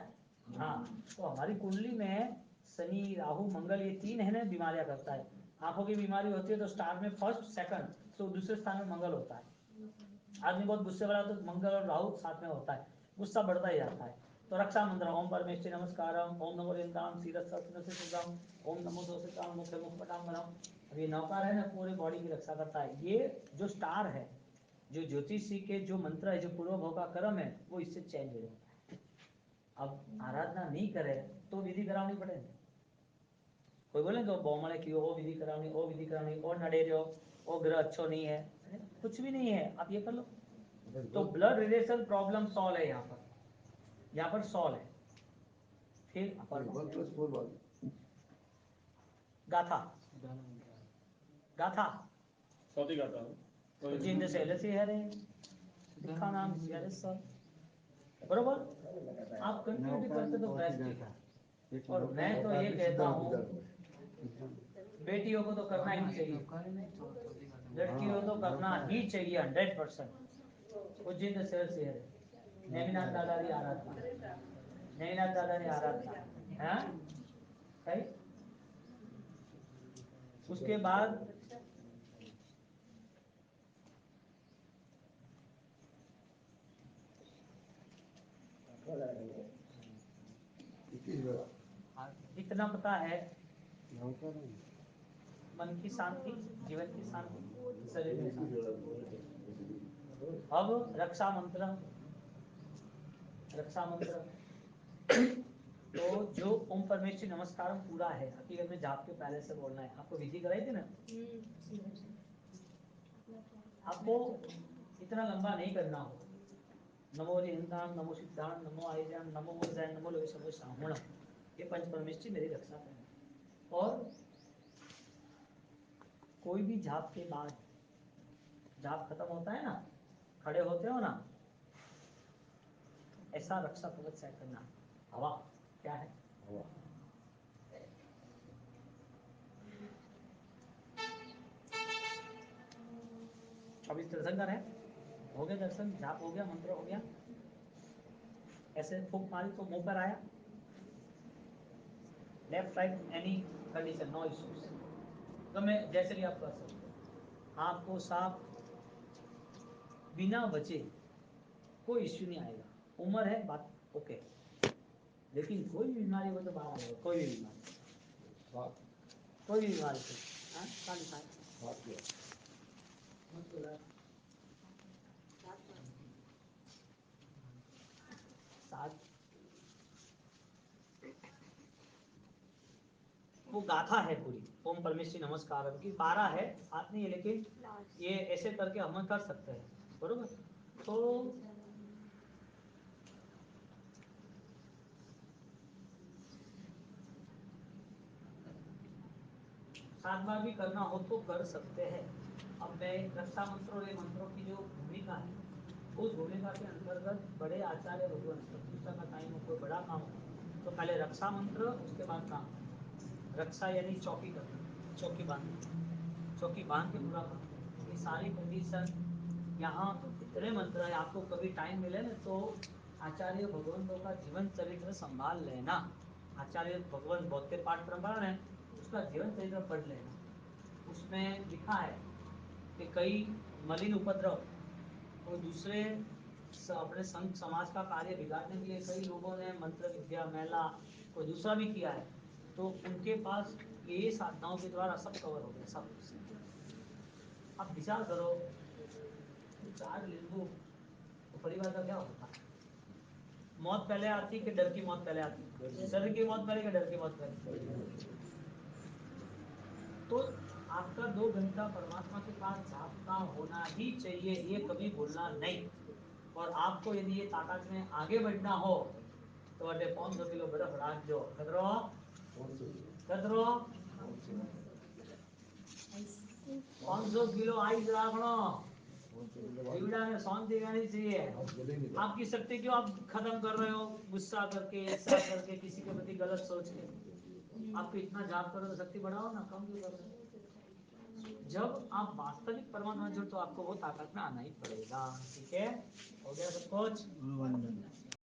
हाँ, तो हमारी कुंडली में शनि राहु मंगल ये तीन है ना बीमारियां करता है। आंखों की बीमारी होती है तो स्टार में फर्स्ट सेकंड, तो दूसरे स्थान में मंगल होता है। आदमी बहुत गुस्से वाला तो मंगल और राहु साथ में होता है, गुस्सा बढ़ता ही जाता है। तो रक्षा मंत्र ओम परमेश्वरी नमस्कारम, ओम नमो रेंदाम शिरस्त्रम, ओम नमो दोषिताम मुख्य मुखपटाम्बरम। अब ये नौकार है ना, पूरे बॉडी की रक्षा करता है। ये जो स्टार है, जो ज्योतिषी के जो मंत्र है, जो पूर्व भाव का कर्म है, वो इससे चेंज हो जाता है। अब आराधना नहीं करे तो विधि करानी पड़ेगी। कोई बोले तो बहुमले की ओ विधि करानी, ओ विधि करानी, और नडे रहो, ओ ग्रह अच्छो नहीं है, कुछ भी नहीं है, आप ये कर लो। तो ब्लड रिलेशन प्रॉब्लम सॉल्व है यहाँ पर सॉल्व है। फिर गाथा गाथा सौती गाता हूँ तो जिंद से लसी है रे दिखा नाम यार सब बरोबर। आप कंटिन्यू करते तो बेस्ट है। और मैं तो ये कहता हूँ बेटियों को तो करना ही चाहिए, लड़कियों को तो करना ही चाहिए 100%। उज्जैन से है नैमिनाथ दादा की आराधना, नैमिनाथ दादा की आराधना है सही। उसके बाद इतना पता है, मन की शांति, जीवन की शांति, शरीर में शांति। अब रक्षा मंत्र, रक्षा मंत्र तो जो ओम परमेश्वरी नमस्कार पूरा है, हकीकत में जाप के पहले से बोलना है। आपको विधि कराई थी ना, आपको इतना लंबा नहीं करना हो। नमो रिहंताम, नमो सिद्धांत, नमो आयजान, नमो वज्रैन, नमो लोके सर्व साहुण, ये पंच परमेश्वरी मेरी रक्षा करें। और कोई भी जाप के बाद, जाप खत्म होता है ना, खड़े होते हो ना, ऐसा रक्षा कवच सेट करना। हवा क्या है, हवा। अब इस दर्शन कर हो गया, दर्शन जाप हो गया, मंत्र हो गया। ऐसे फूंक मारी तो मुंह पर आया, left right any condition no issues, तो मैं जैसे भी आप कर सकते हो। आपको साफ बिना बचे कोई इश्यू नहीं आएगा। उम्र है बात ओके, लेकिन कोई भी बीमारी हो तो बाहर आएगा, कोई भी बीमारी, कोई भी बीमारी से वो गाथा है पूरी ओम परमेश्वरी नमस्कार की 12 है, साथ नहीं है, लेकिन ये ऐसे करके हम कर सकते हैं, बरोबर। तो 7 बार भी करना हो तो कर सकते हैं। अब मैं रक्षा मंत्र और ये मंत्रों की जो भूमिका है, उस भूमिका के अंतर्गत बड़े आचार्य भगवान प्रतिष्ठा का टाइम हो, कोई बड़ा काम हो, तो पहले रक्षा मंत्र, उसके बाद काम। रक्षा यानी चौकी करना, चौकी बांधना, चौकी बांध के पूरा काम। ये सारी कंडीशन यहाँ इतने मंत्र है, आपको कभी टाइम मिले ना तो आचार्य भगवंतों का जीवन चरित्र संभाल लेना। आचार्य भगवंत बौद्ध पाठ प्रमाण है, उसका जीवन चरित्र पढ़ लेना। उसमें लिखा है कि कई मलिन उपद्रव और दूसरे अपने संघ समाज का कार्य बिगाड़ने के लिए कई लोगों ने मंत्र विद्या मेला कोई दूसरा भी किया है, तो उनके पास ये साधनाओं के द्वारा सब कवर हो गया सब। अब विचार करो, 4 नींबू तो परिवार का क्या होता है? मौत पहले आती कि डर की मौत पहले आती? डर की मौत पहले कि डर की मौत पहले? तो आपका 2 घंटा परमात्मा के पास जाप का होना ही चाहिए, ये कभी भूलना नहीं। और आपको यदि ये ताकत में आगे बढ़ना हो तो अटे 500 किलो बर्फ राख दो, कदरो कदरो 500 किलो आइस राखनो, जीवड़ा में शांति रहनी चाहिए। आपकी शक्ति क्यों आप खत्म कर रहे हो गुस्सा करके, ऐसा करके, किसी के प्रति गलत सोच के? आप इतना जाप करो तो शक्ति बढ़ाओ ना, कम क्यों कर रहे हो? जब आप वास्तविक परमात्मा जुड़ तो आपको वो ताकत में आना ही पड़ेगा। ठीक है, हो गया सब कुछ?